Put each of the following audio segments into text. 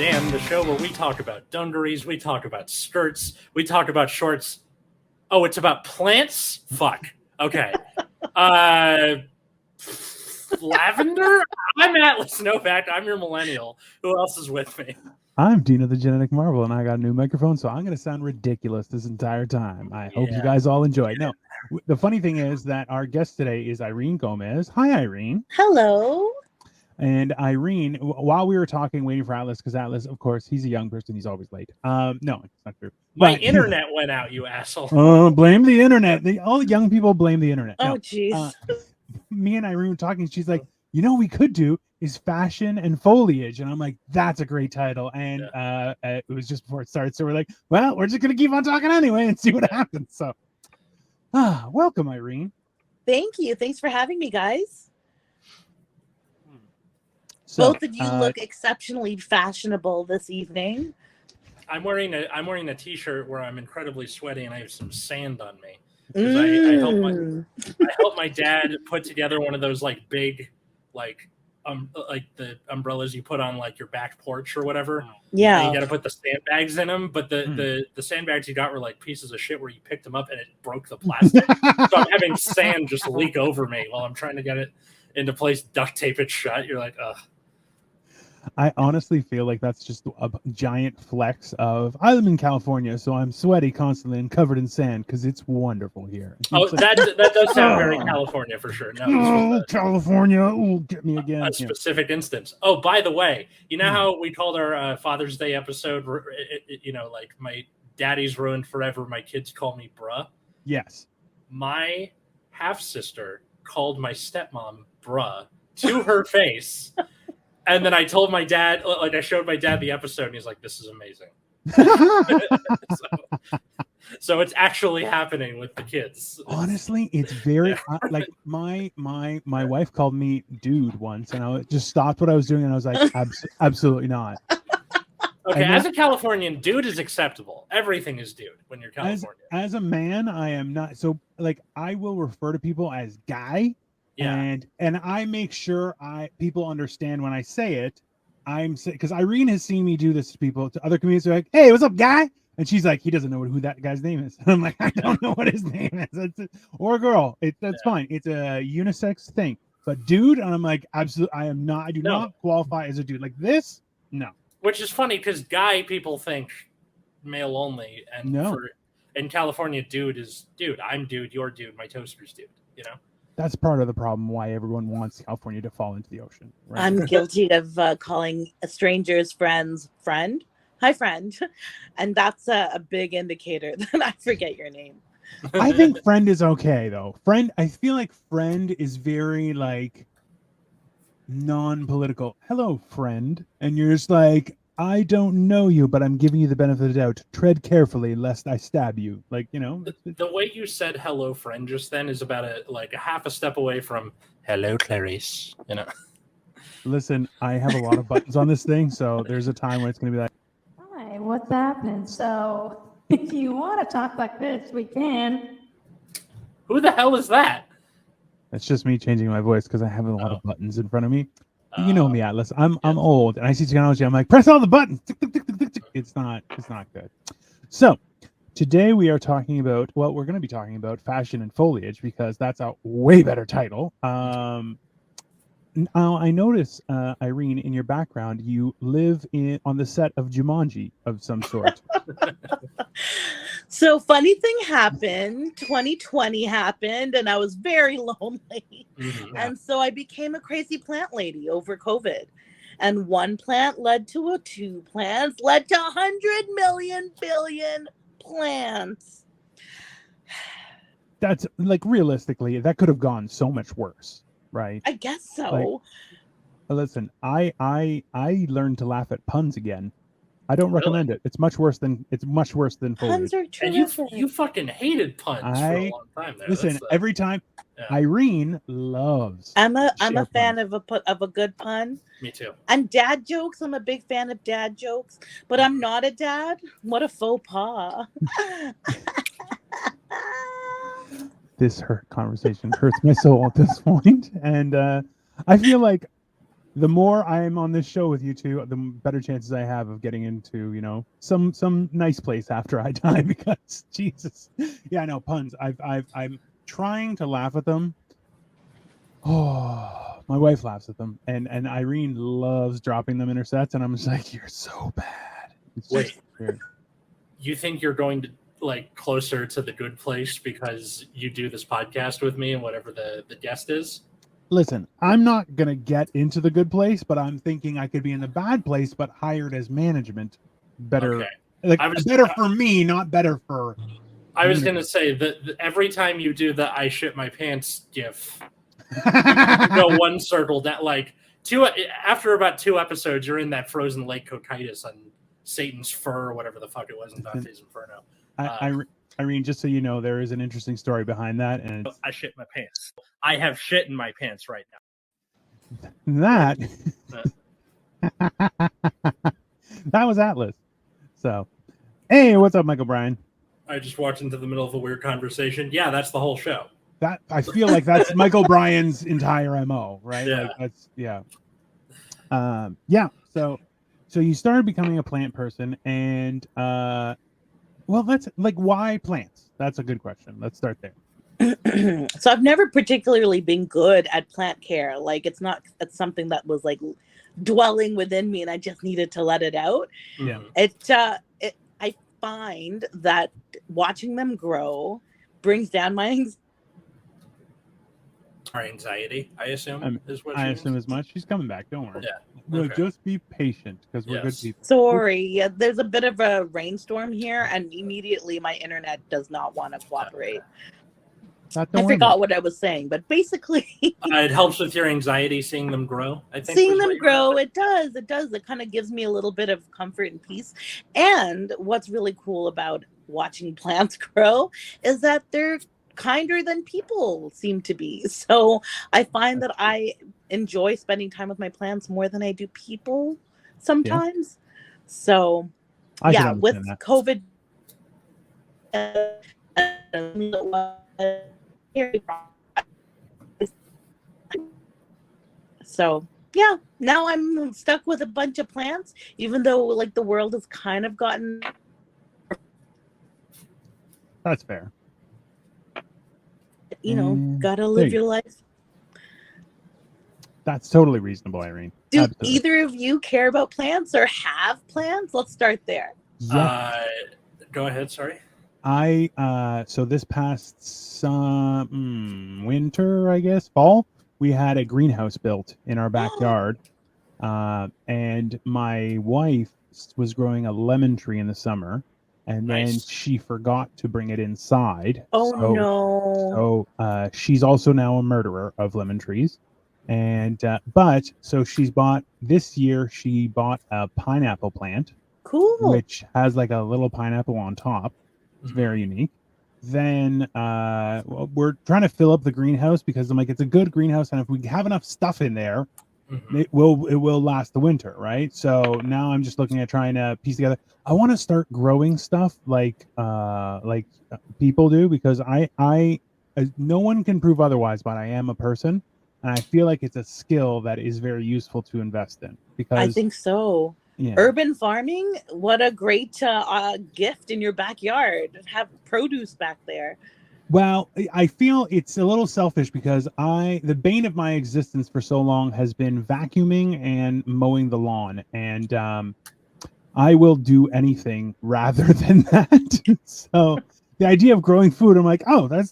Damn, the show where we talk about dungarees, we talk about skirts, we talk about shorts. Oh, it's about plants? Fuck. Okay. Lavender? I'm Atlas Novak. I'm your millennial. Who else is with me? I'm Dino the Genetic Marvel, and I got a new microphone, so I'm going to sound ridiculous this entire time. I hope you guys all enjoy. No, the funny thing is that our guest today is Irene Gomes. Hi, Irene. Hello. And Irene, while we were talking, waiting for Atlas, because Atlas, of course, he's a young person. He's always late. No, it's not true. My internet went out, you asshole. Oh, blame the internet. All the young people blame the internet. Oh, jeez. Me and Irene were talking. She's like, you know what we could do is fashion and foliage. And I'm like, that's a great title. And it was just before it started. So we're like, well, we're just going to keep on talking anyway and see what happens. So welcome, Irene. Thank you. Thanks for having me, guys. So, both of you look exceptionally fashionable this evening. I'm wearing a t-shirt where I'm incredibly sweaty and I have some sand on me. Because I helped my dad put together one of those like big like the umbrellas you put on like your back porch or whatever. Yeah. And you got to put the sandbags in them, but the sandbags he got were like pieces of shit where you picked them up and it broke the plastic. So I'm having sand just leak over me while I'm trying to get it into place, duct tape it shut. You're like, ugh. I honestly feel like that's just a giant flex of I live in California, so I'm sweaty constantly and covered in sand because it's wonderful here. Oh, that does sound very California for sure. No, California, get me again. A specific instance. Oh, by the way, you know how we called our Father's Day episode, like my daddy's ruined forever, my kids call me bruh? Yes. My half-sister called my stepmom bruh to her face. And then I told my dad, like I showed my dad the episode, and he's like, "This is amazing." so it's actually happening with the kids. Honestly, it's very like my wife called me dude once, and I just stopped what I was doing, and I was like, absolutely not. Okay, as a Californian, dude is acceptable. Everything is dude when you're California. As a man, I am not. So like, I will refer to people as guy. Yeah. And I make sure people understand when I say it. Because Irene has seen me do this to people, to other comedians. They're like, "Hey, what's up, guy?" And she's like, "He doesn't know who that guy's name is." And I'm like, "I don't know what his name is." Or girl. That's fine. It's a unisex thing. But dude, and I'm like, absolutely, I am not. I do not qualify as a dude like this. No. Which is funny because guy people think male only, and in California, dude is dude. I'm dude. You're dude. My toaster's dude. You know. That's part of the problem why everyone wants California to fall into the ocean. Right? I'm guilty of calling a stranger's friends friend. Hi, friend. And that's a big indicator that I forget your name. I think friend is okay, though. Friend, I feel like friend is very, like, non-political. Hello, friend. And you're just like, I don't know you, but I'm giving you the benefit of the doubt. Tread carefully, lest I stab you. Like, you know. The way you said "hello, friend" just then is about a half a step away from "hello, Clarice." You know. Listen, I have a lot of buttons on this thing, so there's a time when it's going to be like, "Hi, what's happening?" So, if you want to talk like this, we can. Who the hell is that? It's just me changing my voice because I have a lot of buttons in front of me. You know me, Atlas. I'm old, and I see technology. I'm like, press all the buttons. It's not good. So today we are talking about. Well, we're going to be talking about fashion and foliage because that's a way better title. I notice, Irene, in your background, you live on the set of Jumanji of some sort. So funny thing happened. 2020 happened, and I was very lonely. Mm-hmm. And so I became a crazy plant lady over COVID. And one plant led to 2 plants, led to 100 million billion plants. That's like realistically, that could have gone so much worse, right? I guess so. Like, listen, I learned to laugh at puns again. I don't recommend it. It's much worse than foliage. Puns are terrific. And you fucking hated puns for a long time there. Listen, every time Irene loves. I'm a fan of a good pun. Me too. And dad jokes. I'm a big fan of dad jokes, but I'm not a dad. What a faux pas. This conversation hurts my soul at this point, and I feel like the more I am on this show with you two, the better chances I have of getting into, some nice place after I die. Because Jesus, yeah, I know puns. I'm trying to laugh at them. Oh, my wife laughs at them, and Irene loves dropping them in her sets, and I'm just like, you're so bad. It's Wait, weird. You think you're going to like closer to the good place because you do this podcast with me and whatever the guest is? Listen, I'm not gonna get into the good place, but I'm thinking I could be in the bad place, but hired as management. Better, Okay. better for me, not better for. I was gonna say that every time you do the "I shit my pants" gif, you go one circle that like after about 2 episodes, you're in that frozen lake cocytus on Satan's fur or whatever the fuck it was in Dante's Inferno. Irene, just so you know, there is an interesting story behind that, and I shit my pants. I have shit in my pants right now. That that was Atlas. So, hey, what's up, Michael Bryan? I just walked into the middle of a weird conversation. Yeah, that's the whole show. That I feel like that's Michael Bryan's entire MO, right? Yeah. Like that's yeah. So you started becoming a plant person, and well, that's like, why plants? That's a good question. Let's start there. So I've never particularly been good at plant care. Like it's something that was like dwelling within me, and I just needed to let it out. Yeah. I find that watching them grow brings down my anxiety, I assume. I assume as much. She's coming back. Don't worry. Yeah. Okay. Just be patient, because we're good people. Sorry. Yeah, there's a bit of a rainstorm here, and immediately my internet does not want to cooperate. I forgot what I was saying, but basically it helps with your anxiety seeing them grow. I think seeing them grow, it does. It kind of gives me a little bit of comfort and peace. And what's really cool about watching plants grow is that they're kinder than people seem to be. So I find that I enjoy spending time with my plants more than I do people sometimes. Yeah. So with that. COVID, so yeah, now I'm stuck with a bunch of plants, even though like the world has kind of gotten. That's fair. Gotta live your life. That's totally reasonable, Irene. Do either of you care about plants or have plants? Let's start there. Go ahead. Sorry. So this past winter, I guess, fall, we had a greenhouse built in our backyard, and my wife was growing a lemon tree in the summer, and then she forgot to bring it inside. No! So she's also now a murderer of lemon trees, and so she bought a pineapple plant, cool, which has like a little pineapple on top. It's very unique. Then we're trying to fill up the greenhouse, because I'm like, it's a good greenhouse, and if we have enough stuff in there, it will last the winter, right? So now I'm just looking at trying to piece together. I want to start growing stuff like people do, because I no one can prove otherwise, but I am a person, and I feel like it's a skill that is very useful to invest in. Because I think so. Yeah. Urban farming, what a great gift in your backyard. Have produce back there. Well, I feel it's a little selfish, because the bane of my existence for so long has been vacuuming and mowing the lawn, and I will do anything rather than that. So the idea of growing food, I'm like, I'm an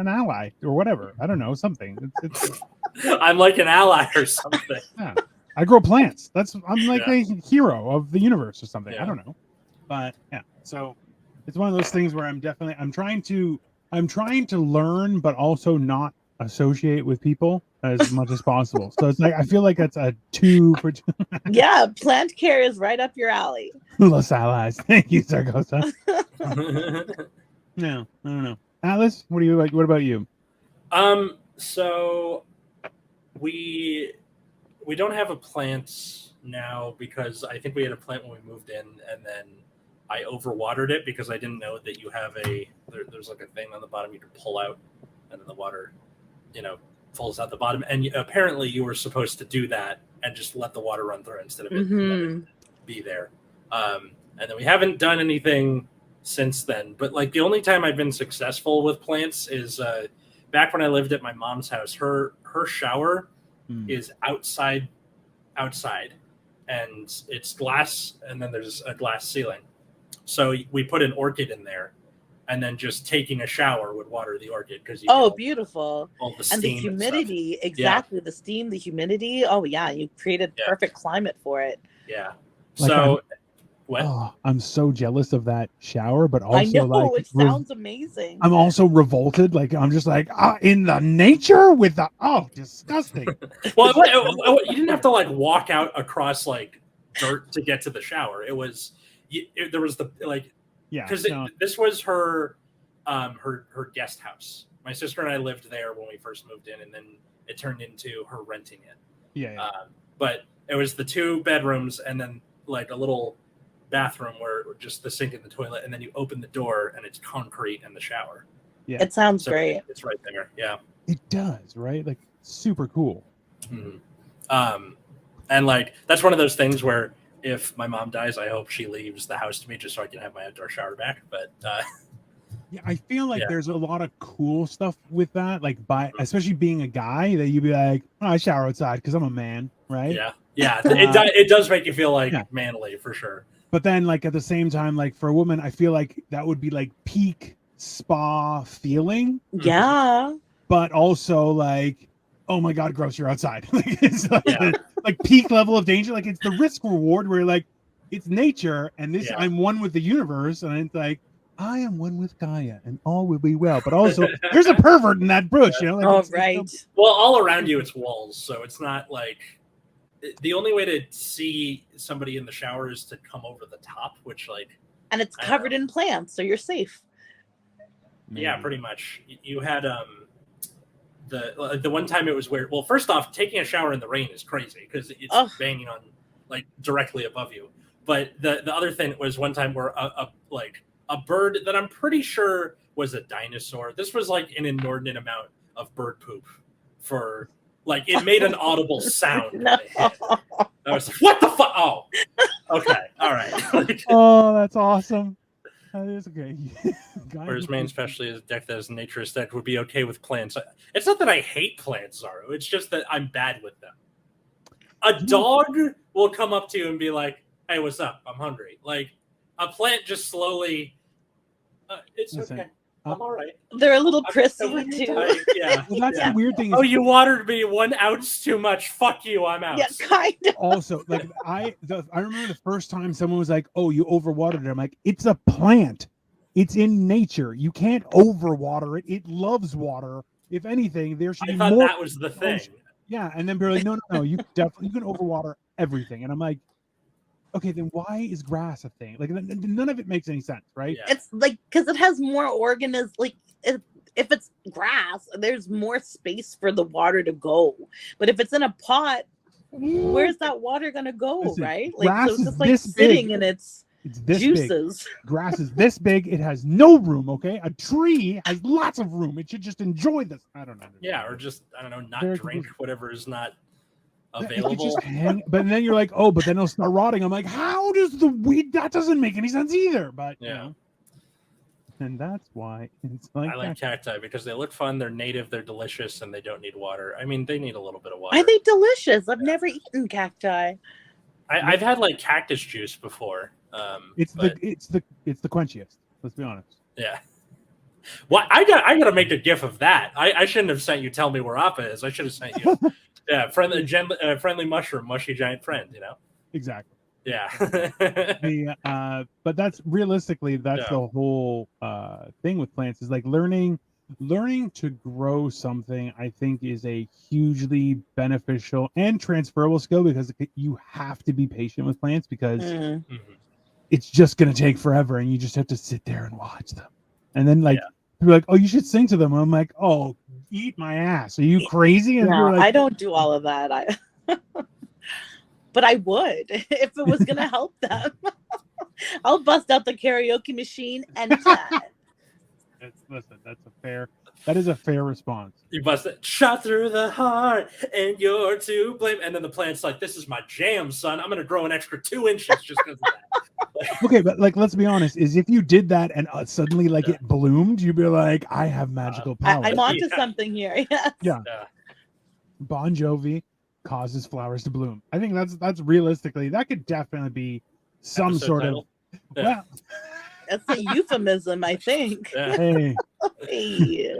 ally or whatever. I don't know, something. I'm like an ally or something. Yeah. I grow plants. I'm like a hero of the universe or something. I don't know, but yeah. So it's one of those things where I'm trying to learn, but also not associate with people as much as possible. So it's like, I feel like that's a 2 for 2. Yeah, plant care is right up your alley. Los allies. Thank you, Sargosa. No, I don't know. Atlas, what do you like? What about you? So we don't have a plant now, because I think we had a plant when we moved in, and then I overwatered it because I didn't know that you have there's like a thing on the bottom you can pull out, and then the water, falls out the bottom. And apparently you were supposed to do that and just let the water run through instead of it letting it be there. And then we haven't done anything since then. But like the only time I've been successful with plants is back when I lived at my mom's house. Her shower is outside, and it's glass, and then there's a glass ceiling. So we put an orchid in there, and then just taking a shower would water the orchid because beautiful. All the steam and the humidity, exactly. The steam, the humidity. Oh yeah, you created perfect climate for it. Yeah. Like So I'm so jealous of that shower, but also I know, like it sounds amazing. I'm also revolted. Like I'm just like in the nature with the disgusting. Well, you didn't have to like walk out across like dirt to get to the shower. It was there was the like because this was her guest house. My sister and I lived there when we first moved in, and then it turned into her renting it. But it was the 2 bedrooms and then like a little bathroom where just the sink and the toilet, and then you open the door and it's concrete and the shower. It sounds great. It's right there. Yeah, it does. Right, like super cool. And like that's one of those things where if my mom dies, I hope she leaves the house to me just so I can have my outdoor shower back. But I feel like there's a lot of cool stuff with that, like especially being a guy, that you'd be like, I shower outside because I'm a man, right? Yeah. It does make you feel like manly for sure. But then, like at the same time, like for a woman, I feel like that would be like peak spa feeling. Yeah. But also like, oh my God, gross, you're outside. Like it's like peak level of danger. Like it's the risk reward where like it's nature and this I'm one with the universe, and it's like I am one with Gaia and all will be well. But also there's a pervert in that bush, you know? Like, right. Well, all around you it's walls, so it's not like the only way to see somebody in the shower is to come over the top, which like and it's covered in plants, so you're safe. Yeah, pretty much. You had the one time it was where, well, first off, taking a shower in the rain is crazy because it's banging on like directly above you. But the other thing was one time where a bird that I'm pretty sure was a dinosaur. This was like an inordinate amount of bird poop for like it made an audible sound. No. I was like, what the fuck? Oh, okay, all right. Oh, that's awesome. That is okay. Whereas main specialty is decked as nature aesthetic would be okay with plants. It's not that I hate plants, Zaru. It's just that I'm bad with them. A dog will come up to you and be like, "Hey, what's up? I'm hungry." Like a plant just slowly. It's okay. I'm all right. They're a little prissy too. Yeah. Well, that's the weird thing. Oh, you watered me 1 ounce too much. Fuck you. I'm out. Yeah, kind of. Also, like I remember the first time someone was like, "Oh, you overwatered it." I'm like, "It's a plant. It's in nature. You can't overwater it. It loves water. If anything, there should be more." I thought that was the thing. Yeah, and then they're like, "No. You definitely can overwater everything." And I'm like, okay, then why is grass a thing? Like none of it makes any sense, right? Yeah. It's like because it has more organisms. Like if it's grass, there's more space for the water to go. But if it's in a pot, where's that water gonna go? Right? Like grass so it's just is like this sitting big. in its this juices. Big. Grass is this big. It has no room. Okay, a tree has lots of room. It should just enjoy this. I don't know. Yeah, or just I don't know, not drink whatever is not available. Just but then you're like, oh, but then it'll start rotting. I'm like, how does the weed? That doesn't make any sense either. But yeah, you know, and that's why it's like I like cacti because they look fun. They're native. They're delicious, and they don't need water. I mean, they need a little bit of water. Are they delicious? I've never eaten cacti. I've had like cactus juice before. It's the quenchiest. Let's be honest. Yeah. Well, I gotta make a gif of that. I shouldn't have sent you. Tell me where Appa is. I should have sent you. Yeah, friendly mushroom, mushy giant friend. You know. Exactly. Yeah. But that's realistically the whole thing with plants is like learning to grow something. I think is a hugely beneficial and transferable skill because you have to be patient with plants because it's just going to take forever, and you just have to sit there and watch them. And then like people are like, oh, you should sing to them. I'm like, oh, eat my ass. Are you crazy? And yeah, like, I don't do all of that. But I would if it was going to help them. I'll bust out the karaoke machine anytime. Listen, that's a fair That is a fair response. You busted shot through the heart, and you're to blame. And then the plant's like, "This is my jam, son. I'm gonna grow an extra 2 inches just because of that." Okay, but like, let's be honest. Is if you did that and suddenly like it bloomed, you'd be like, "I have magical powers." I'm onto something here. Yes. Yeah. Bon Jovi causes flowers to bloom. I think that's realistically that could definitely be some Episode sort title. of. Well, That's a euphemism, I think. Yeah. hey. Hey.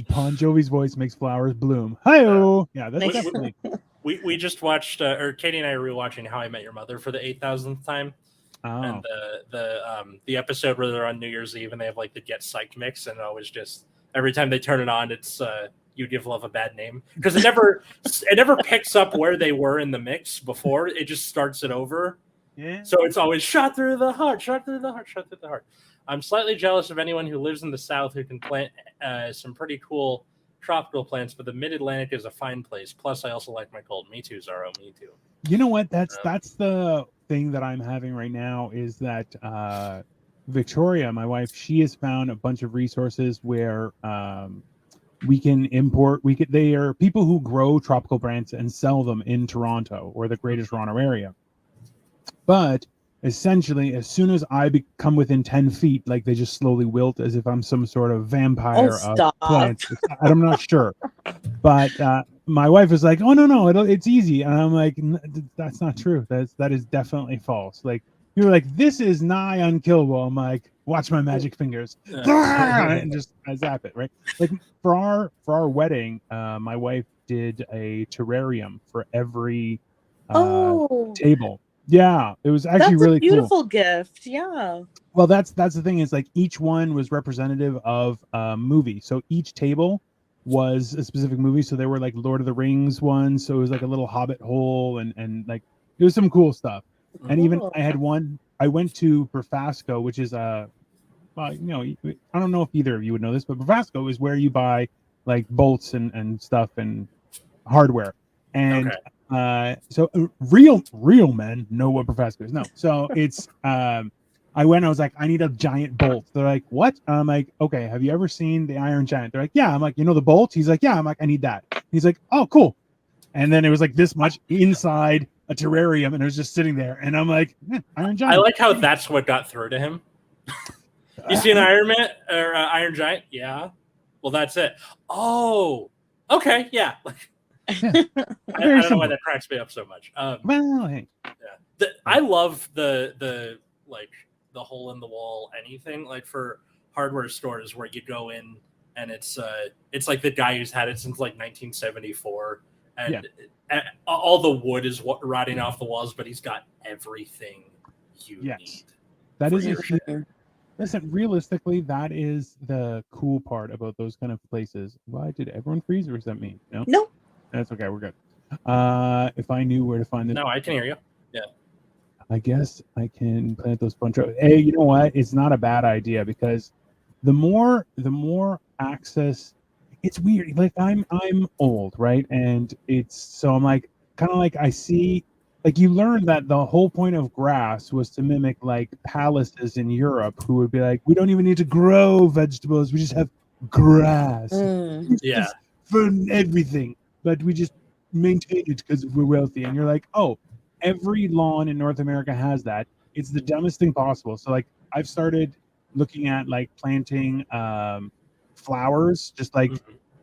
Bon Jovi's voice makes flowers bloom. Hi-oh. Yeah, that's Nice. definitely. We just watched, or Katie and I are rewatching How I Met Your Mother for the 8,000th time, and the episode where they're on New Year's Eve and they have like the Get Psyched mix, and always just every time they turn it on, it's You Give Love a Bad Name, because it never picks up where they were in the mix before. It just starts it over. Yeah. So it's always shot through the heart, shot through the heart, shot through the heart. I'm slightly jealous of anyone who lives in the South who can plant some pretty cool tropical plants, but the Mid-Atlantic is a fine place. Plus, I also like my cold. Me too, Zaro. Me too. You know what? That's the thing that I'm having right now is that Victoria, my wife, she has found a bunch of resources where we can import. They are people who grow tropical plants and sell them in Toronto or the Greater Toronto area. But essentially, as soon as I come within 10 feet, like they just slowly wilt as if I'm some sort of vampire of plants. I'm not sure. But my wife is like, "Oh no, it's easy," and I'm like, "That's not true. That is definitely false." Like you're like, "This is nigh unkillable." I'm like, "Watch my magic fingers," and just I zap it right. Like for our wedding, my wife did a terrarium for every table. Yeah, it was actually really a beautiful cool. gift. Yeah. Well, that's the thing is like each one was representative of a movie. So each table was a specific movie. So there were like Lord of the Rings ones. So it was like a little Hobbit hole and like it was some cool stuff. And even I had one. I went to Perfasco, which is I don't know if either of you would know this, but Perfasco is where you buy like bolts and stuff and hardware. And so real men know what Perfasco is. No, so it's I went. I was like, I need a giant bolt. They're like, what? I'm like, okay. Have you ever seen the Iron Giant? They're like, yeah. I'm like, you know the bolt? He's like, yeah. I'm like, I need that. He's like, oh, cool. And then it was like this much inside a terrarium, and it was just sitting there. And I'm like, Iron Giant. I like how that's what got through to him. You see an Iron Man or Iron Giant? Yeah. Well, that's it. Oh, okay. Yeah. I don't know why that cracks me up so much. Well, hey. Yeah. I love the like the hole in the wall anything like for hardware stores where you go in and it's like the guy who's had it since like 1974 and all the wood is rotting off the walls, but he's got everything you need. That is listen, realistically, that is the cool part about those kind of places. Why did everyone freeze, or is that me? No. That's okay. We're good. If I knew where to find this. No, I can hear you. Yeah. I guess I can plant those bunch of. Hey, you know what? It's not a bad idea because the more access. It's weird. Like I'm old, right? And I'm like kind of like I see. Like you learn that the whole point of grass was to mimic like palaces in Europe who would be like, we don't even need to grow vegetables. We just have grass. Yeah. For everything. But we just maintain it because we're wealthy. And you're like, oh, every lawn in North America has that. It's the dumbest thing possible. So like I've started looking at like planting flowers just like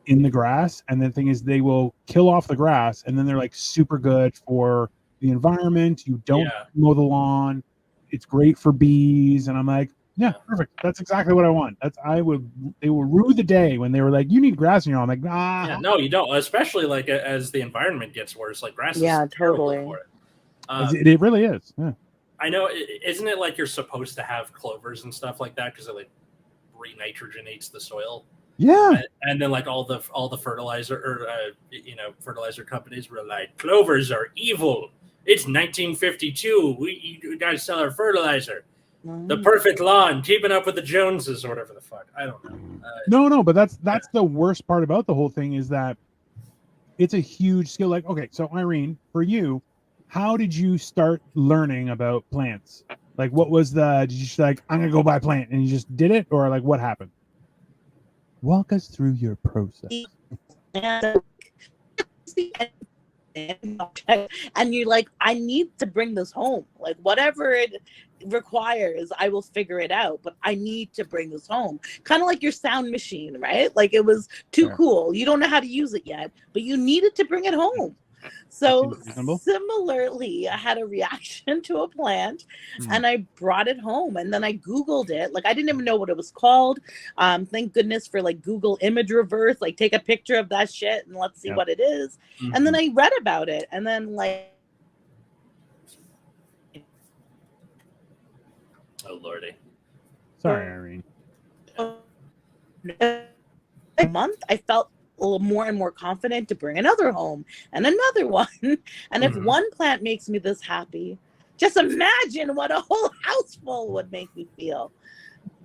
in the grass. And the thing is they will kill off the grass and then they're like super good for the environment. You don't mow the lawn. It's great for bees. And I'm like, yeah, perfect. That's exactly what I want. They will rue the day when they were like, you need grass in your lawn. I'm like, nah. Yeah, no, you don't. Especially like as the environment gets worse, like grass is totally for it. It really is. Yeah. I know. Isn't it like you're supposed to have clovers and stuff like that because it like re-nitrogenates the soil? Yeah. And then like all the fertilizer or fertilizer companies were like, clovers are evil. It's 1952. We got to sell our fertilizer. The perfect lawn, keeping up with the Joneses or whatever the fuck. I don't know. No, but that's the worst part about the whole thing is that it's a huge skill. Like, okay, so Irene, for you, how did you start learning about plants? Like, what was did you just like, I'm gonna go buy a plant, and you just did it, or like, what happened? Walk us through your process. And you're like, I need to bring this home. Like, whatever it requires, I will figure it out. But I need to bring this home. Kind of like your sound machine, right? Like, it was too cool. You don't know how to use it yet, but you needed to bring it home. So similarly, I had a reaction to a plant and I brought it home, and then I Googled it. Like, I didn't even know what it was called. Thank goodness for like Google image reverse, like take a picture of that shit and let's see what it is. And then I read about it, and then like, oh lordy, sorry, Irene. A month I felt a little more and more confident to bring another home and another one. And if one plant makes me this happy, just imagine what a whole house full would make me feel.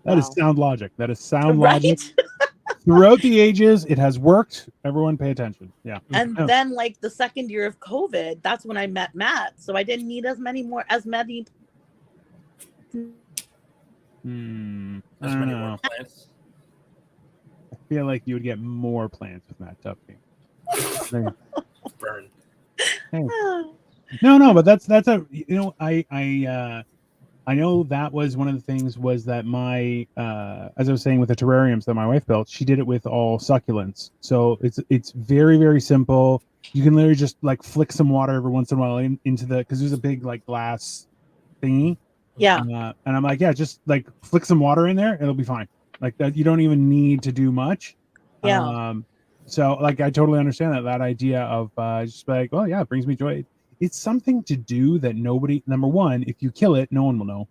That is sound logic. That is sound Right? logic. Throughout the ages, it has worked. Everyone pay attention. Yeah. And then like the second year of COVID, that's when I met Matt. So I didn't need as many. As many more plants. I feel like you would get more plants with Matt Tuffy. Burn. Hey. No, but that's a, you know, I know that was one of the things was that my as I was saying with the terrariums that my wife built, she did it with all succulents. So it's very, very simple. You can literally just like flick some water every once in a while into the, because there's a big like glass thingy. Yeah. And I'm like, yeah, just like flick some water in there, it'll be fine. Like that, you don't even need to do much. Yeah. So like I totally understand that idea of just like, oh yeah, it brings me joy. It's something to do that nobody, number one, if you kill it, no one will know.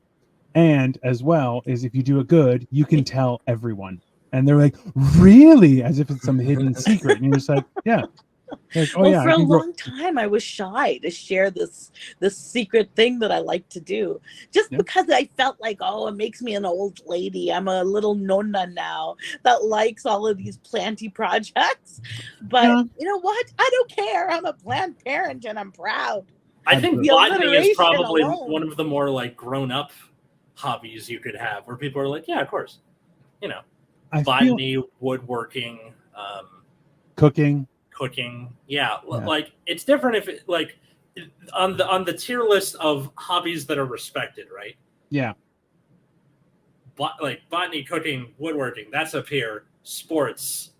And as well is if you do it good, you can tell everyone. And they're like, really? As if it's some hidden secret. And you're just like, yeah. Like, oh, well, yeah, for a long time, I was shy to share this secret thing that I like to do, just because I felt like, oh, it makes me an old lady. I'm a little nonna now that likes all of these planty projects. But you know what? I don't care. I'm a plant parent and I'm proud. I think botany is probably one of the more like grown-up hobbies you could have, where people are like, yeah, of course, you know, botany, woodworking, cooking. Yeah, like it's different if it, like on the tier list of hobbies that are respected, right? Yeah. Like botany, cooking, woodworking, that's up here. Sports.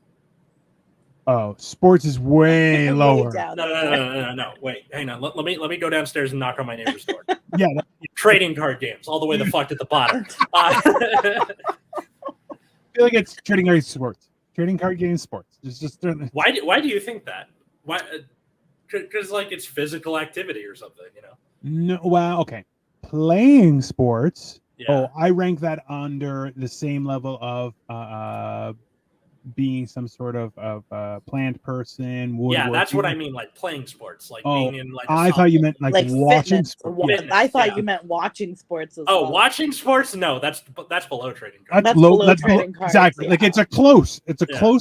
Oh, sports is way lower. No. Wait, hang on. Let me go downstairs and knock on my neighbor's door. Yeah. Trading card games, all the way the fuck at the bottom. I feel like it's trading card sports. Trading card games, sports. It's just why do you think that? Why? Because like it's physical activity or something, you know? No, well, okay. Playing sports. Yeah. Oh, I rank that under the same level of being some sort of plant person. Yeah, that's what I mean. Like playing sports, like being in like. I thought you meant like watching sports. I thought you meant watching sports as well. Watching sports? No, that's below trading cards. That's below trading cards. Exactly. Yeah. Like it's a close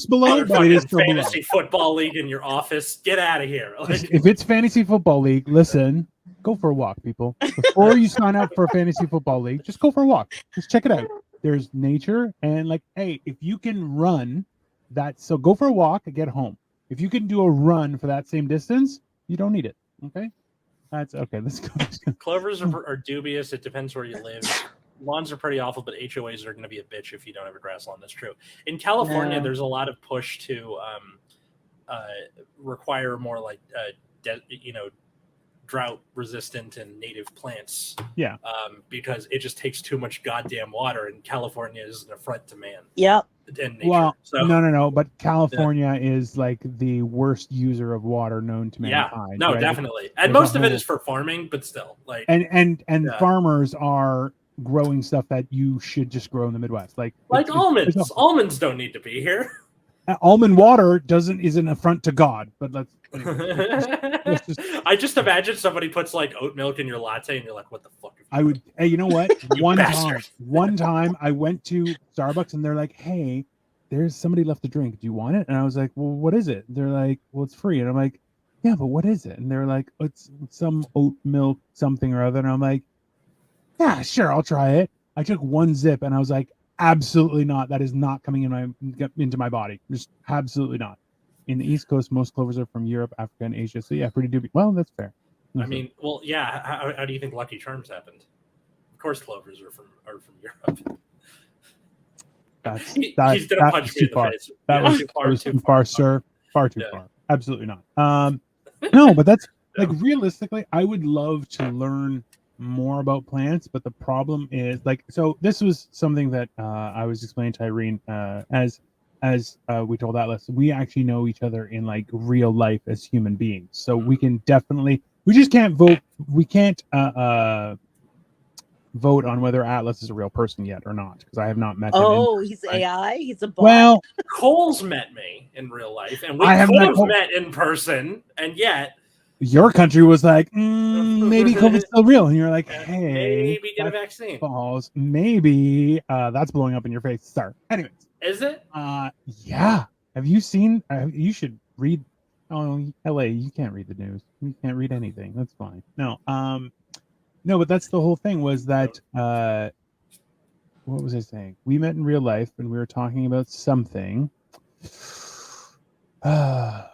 below, but it is still fantasy football league in your office. Get out of here. Like, if it's fantasy football league, listen, go for a walk, people. Before you sign up for a fantasy football league, just go for a walk. Just check it out. There's nature, and like, hey, if you can run that, so go for a walk and get home. If you can do a run for that same distance, you don't need it. Okay, that's okay. Let's go. Clovers are dubious. It depends where you live. Lawns are pretty awful, but HOAs are going to be a bitch if you don't have a grass lawn. That's true. In California, there's a lot of push to require more like drought resistant and native plants. Yeah. Because it just takes too much goddamn water, and California is an affront to man. Yep. And nature. Well, so, no. But California is like the worst user of water known to mankind. Yeah. No, right? Definitely. And most of it is for farming, but still, like. And farmers are growing stuff that you should just grow in the Midwest, like almonds. Almonds don't need to be here. Almond water is an affront to God, but let's I just imagine somebody puts like oat milk in your latte and you're like, what the fuck? I would, hey, you know what? One time I went to Starbucks and they're like, hey, there's somebody left a drink. Do you want it? And I was like, well, what is it? They're like, well, it's free. And I'm like, yeah, but what is it? And they're like, it's some oat milk something or other. And I'm like, yeah, sure, I'll try it. I took one zip and I was like, absolutely not. That is not coming into my body. Just absolutely not. In the East Coast, most clovers are from Europe, Africa, and Asia. So yeah, pretty dubious. Well, that's fair. I mean, well, yeah. How do you think Lucky Charms happened? Of course, clovers are from Europe. He's gonna punch me in the face. That was too far, sir. Far too far. Absolutely not. No, but that's like realistically, I would love to learn more about plants, but the problem is like, so this was something that I was explaining to Irene as we told Atlas, we actually know each other in like real life as human beings, so we can definitely, we just can't vote, we can't vote on whether Atlas is a real person yet or not, because I have not met him. Oh, he's AI? He's a bot? Well, Cole's met me in real life, and we could have met in person, and yet your country was like, maybe COVID's still real, and you're like, hey, maybe get a vaccine. Balls, maybe that's blowing up in your face, sir. Anyways, is it? Yeah. Have you seen? You should read. Oh, LA, you can't read the news. You can't read anything. That's fine. No, no, but that's the whole thing. Was that what was I saying? We met in real life, and we were talking about something. Well,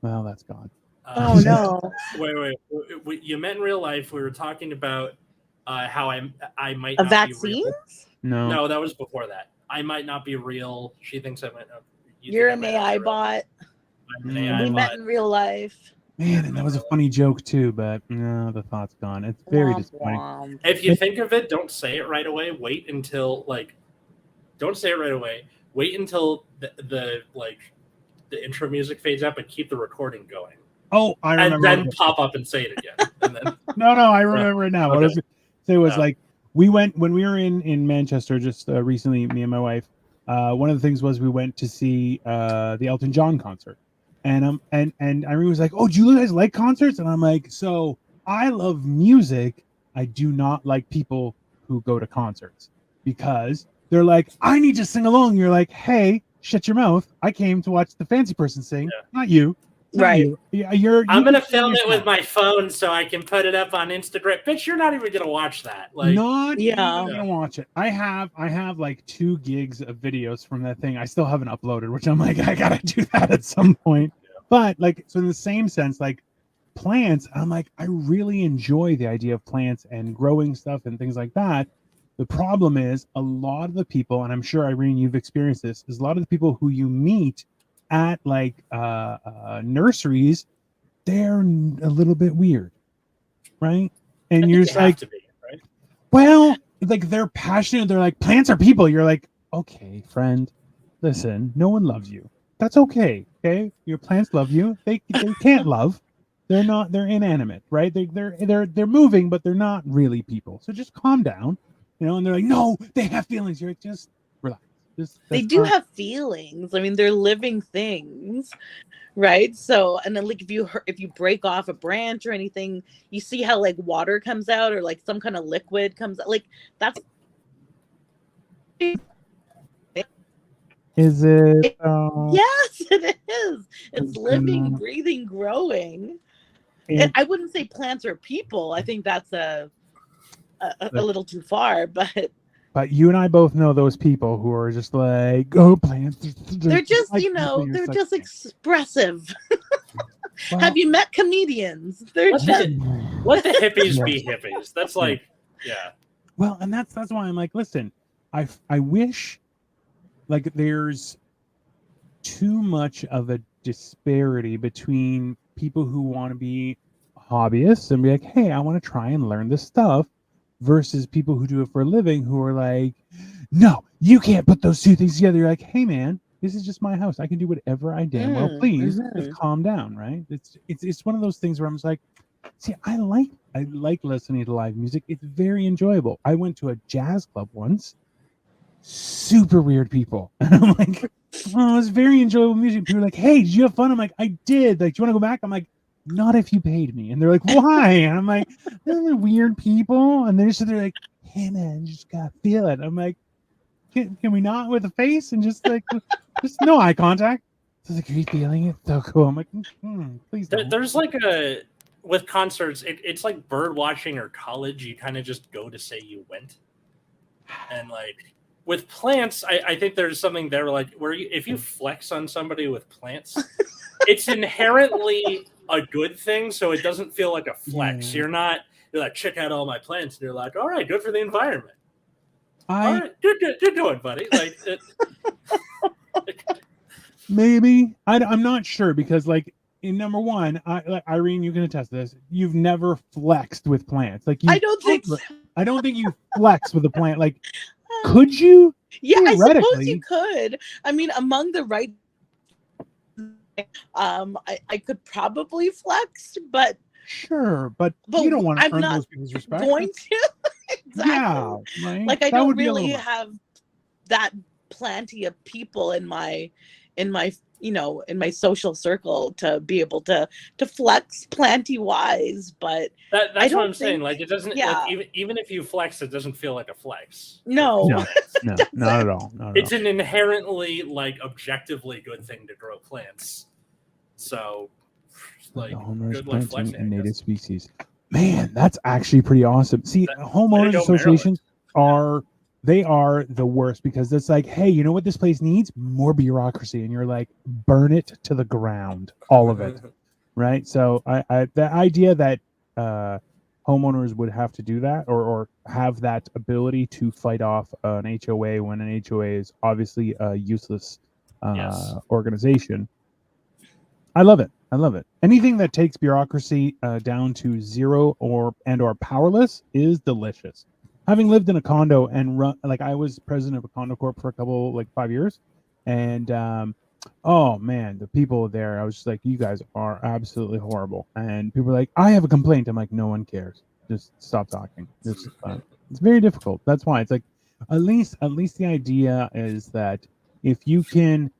that's gone. Oh no! Wait! You met in real life. We were talking about how I might a not vaccine. Be real. No, that was before that. I might not be real. She thinks I might not. You're an AI bot. I'm an AI we met in real life. Man, and that was a funny joke too, but no, the thought's gone. It's very disappointing. If you think of it, don't say it right away. Wait until don't say it right away. Wait until the intro music fades up and keep the recording going. Oh, I remember. And then pop up and say it again. And then, no, I remember it now. Okay. What I was going to say was like, we went, when we were in Manchester just recently, me and my wife, one of the things was we went to see the Elton John concert. And Irene was like, oh, do you guys like concerts? And I'm like, so I love music. I do not like people who go to concerts because they're like, I need to sing along. You're like, hey, shut your mouth. I came to watch the fancy person sing, not you. Right. I'm going to film it with my phone so I can put it up on Instagram. Bitch, you're not even going to watch that. Not even going to watch it. I have like 2 gigs of videos from that thing. I still haven't uploaded, which I'm like, I got to do that at some point. But like, so in the same sense, like plants, I'm like, I really enjoy the idea of plants and growing stuff and things like that. The problem is a lot of the people, and I'm sure, Irene, you've experienced this, is a lot of the people who you meet at like nurseries, they're a little bit weird, right? And you're just like, right? Well, like they're passionate. They're like, plants are people. You're like, okay, friend, listen, no one loves you. That's okay. Okay, your plants love you. They can't love. They're not. They're inanimate, right? They're moving, but they're not really people. So just calm down, you know. And they're like, no, they have feelings. You're like, just relax. They do have feelings. I mean, they're living things, right? So, and then like if you break off a branch or anything, you see how like water comes out or like some kind of liquid comes out. Like that's. Is it? Yes, it is. It's living, breathing, growing. And I wouldn't say plants are people. I think that's a little too far, but you and I both know those people who are just like, oh, plants. They're just, like, they're just expressive. Well, have you met comedians? They're let the hippies be hippies. That's like, yeah. Well, and that's why I'm like, listen, I wish, like, there's too much of a disparity between people who want to be hobbyists and be like, hey, I want to try and learn this stuff, versus people who do it for a living who are like, no, you can't put those two things together. You're like, hey man, this is just my house. I can do whatever I damn well please. Just calm down, right? It's one of those things where I'm just like, see, I like listening to live music. It's very enjoyable. I went to a jazz club once. Super weird people. And I'm like, oh, it's very enjoyable music. People are like, hey, did you have fun? I'm like, I did. Like, do you want to go back? I'm like, not if you paid me. And they're like, why? And I'm like, they're weird people. And they're like, hey man, you just gotta feel it. I'm like, can we not with a face and just like, just no eye contact? So like, are you feeling it? So cool. I'm like, please don't. There's like with concerts, it's like bird watching or college. You kind of just go to say you went, and like with plants, I think there's something there like where if you flex on somebody with plants, it's inherently a good thing, so it doesn't feel like a flex. Yeah. You're like, check out all my plants, and you're like, all right, good for the environment. All right, you're doing, buddy. Like, maybe I'm not sure because like in number one, like Irene, you can attest to this. You've never flexed with plants. Like I don't think so. I don't think you flex with a plant. Like, could you? Yeah, I suppose Theoretically. you could. I mean, among the right, I could probably flex, but Sure, but you don't want to I'm earn not those people's respect. going to. Exactly. Yeah, right? Like I That don't would be a really little- have that plenty of people in my you know, in my social circle to be able to flex plenty wise, but that's don't what I'm saying. think- Like, it doesn't. yeah. Like, even if you flex, it doesn't feel like a flex. no. No, not at all. Not at It's all. an inherently, like, objectively good thing to grow plants. So, like, The homeowners good luck planting flexing. a I guess. native species. Man, that's actually pretty awesome. See, Way homeowners to go, associations are the worst because it's like, hey, you know what this place needs? More bureaucracy, and you're like, burn it to the ground, all of it, right? So, the idea that homeowners would have to do that or have that ability to fight off an HOA when an HOA is obviously a useless Yes. organization. I love it. I love it. Anything that takes bureaucracy down to zero or powerless is delicious. Having lived in a condo and run, like I was president of a condo corp for a couple, like 5 years, and oh man, the people there, I was just like, you guys are absolutely horrible. And people were like, I have a complaint. I'm like, no one cares. Just stop talking. It's very difficult. That's why it's like, at least the idea is that if you can,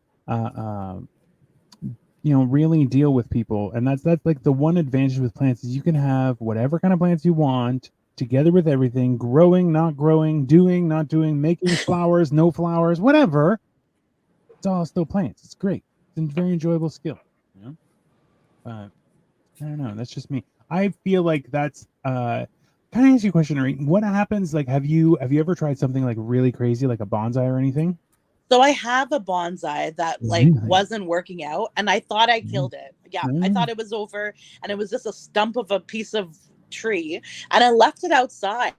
really deal with people, and that's like the one advantage with plants is you can have whatever kind of plants you want together with everything, growing, not growing, doing, not doing, making flowers, no flowers, whatever. It's all still plants. It's great. It's a very enjoyable skill. I don't know. That's just me. I feel like that's can I ask you a question, Irene? What happens? Like, have you ever tried something like really crazy, like a bonsai or anything? So I have a bonsai that like Really? wasn't working out, and I thought I killed it. Yeah, I thought it was over, and it was just a stump of a piece of tree, and I left it outside.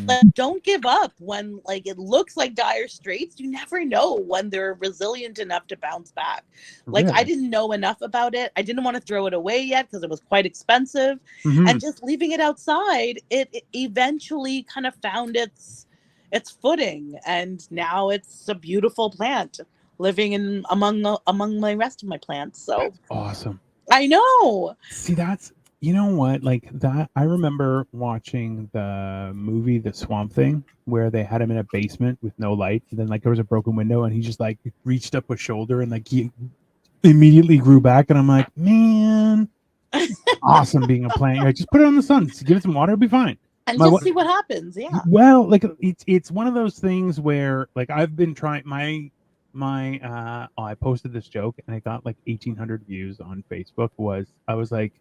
Like, don't give up when like it looks like dire straits. You never know when they're resilient enough to bounce back. Like I Really? didn't know enough about it. I didn't want to throw it away yet because it was quite expensive. Mhm. And just leaving it outside, it eventually kind of found its footing, and now it's a beautiful plant living in among my rest of my plants. So Awesome. I know. See, that's, you know what, like that. I remember watching the movie The Swamp Thing where they had him in a basement with no light, and then like there was a broken window, and he just like reached up a shoulder and like he immediately grew back, and I'm like, man, awesome being a plant. Like, just put it on the sun, give it some water, it'll be fine. And My just wa- see what happens. Yeah. Well, like it's one of those things where like I've been trying my I posted this joke and I got like 1,800 views on Facebook. I was like,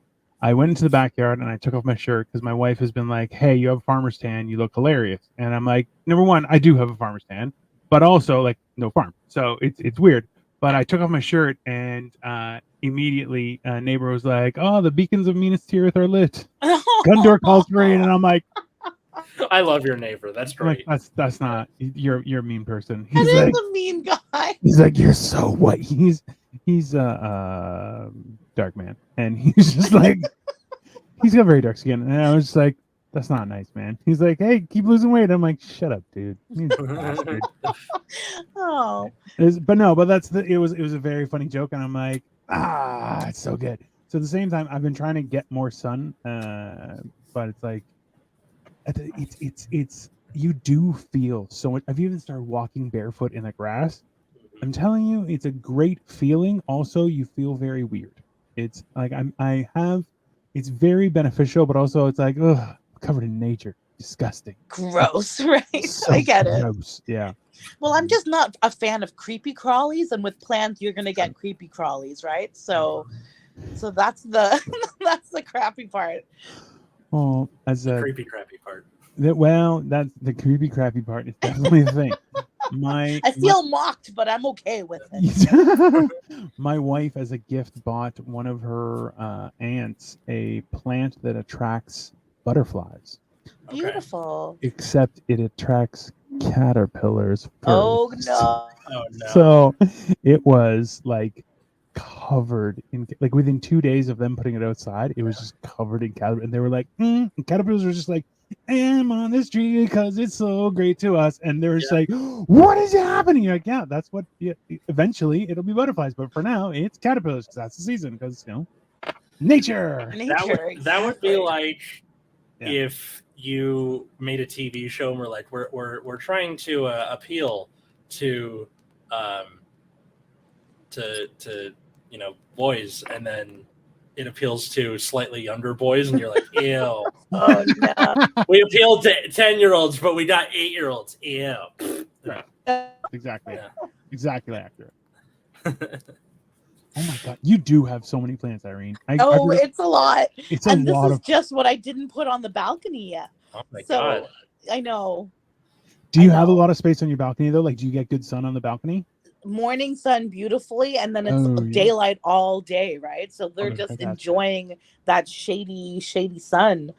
I went into the backyard and I took off my shirt because my wife has been like, hey, you have a farmer's tan, you look hilarious. And I'm like, number one, I do have a farmer's tan, but also like no farm, so it's weird. But I took off my shirt and immediately a neighbor was like, oh, the beacons of Minas Tirith are lit. Gundor calls for rain. And I'm like, I love your neighbor. That's I'm like, great. that's not, you're a mean person. That He's is like, a mean guy. he's like, you're so white. He's a dark man, and he's just like, he's got very dark skin. And I was just like, that's not nice, man. He's like, hey, keep losing weight. I'm like, shut up, dude. You bastard. Oh. It was a very funny joke, and I'm like, it's so good. So at the same time, I've been trying to get more sun, but it's like, it's you do feel so much. I've even started walking barefoot in the grass. I'm telling you, it's a great feeling. Also, you feel very weird. It's like it's very beneficial, but also it's like, ugh, I'm covered in nature. disgusting. Gross, right? So I get it. gross. Yeah. Well, I'm just not a fan of creepy crawlies, and with plants, you're gonna get creepy crawlies, right? So that's the that's the crappy part. Oh, as The a creepy, crappy part. well, that's the creepy, crappy part. Is definitely the thing. I feel mocked, but I'm okay with it. My wife, as a gift, bought one of her aunts a plant that attracts butterflies. Beautiful. Except it attracts caterpillars first. Oh no. Oh no. So it was like covered in, like, within 2 days of them putting it outside, it was just covered in caterpillars. And they were like, and caterpillars were just like, I'm on this tree because it's so great to us. And they were just like, what is happening? You're like, yeah, that's what, eventually it'll be butterflies. But for now, it's caterpillars because that's the season, because, nature. That would be like if you made a TV show and we're like, we're trying to appeal to boys, and then it appeals to slightly younger boys, and you're like, ew. Oh no. We appealed to 10-year-olds, but we got 8-year-olds. Ew. Exactly. Yeah. Exactly accurate. Oh my god, you do have so many plants, Irene. It's a lot. It's a lot. This is just what I didn't put on the balcony yet. Oh my god. I know. Do you have a lot of space on your balcony though? Like, do you get good sun on the balcony? Morning sun beautifully, and then it's daylight all day, right? So they're just enjoying that shady sun.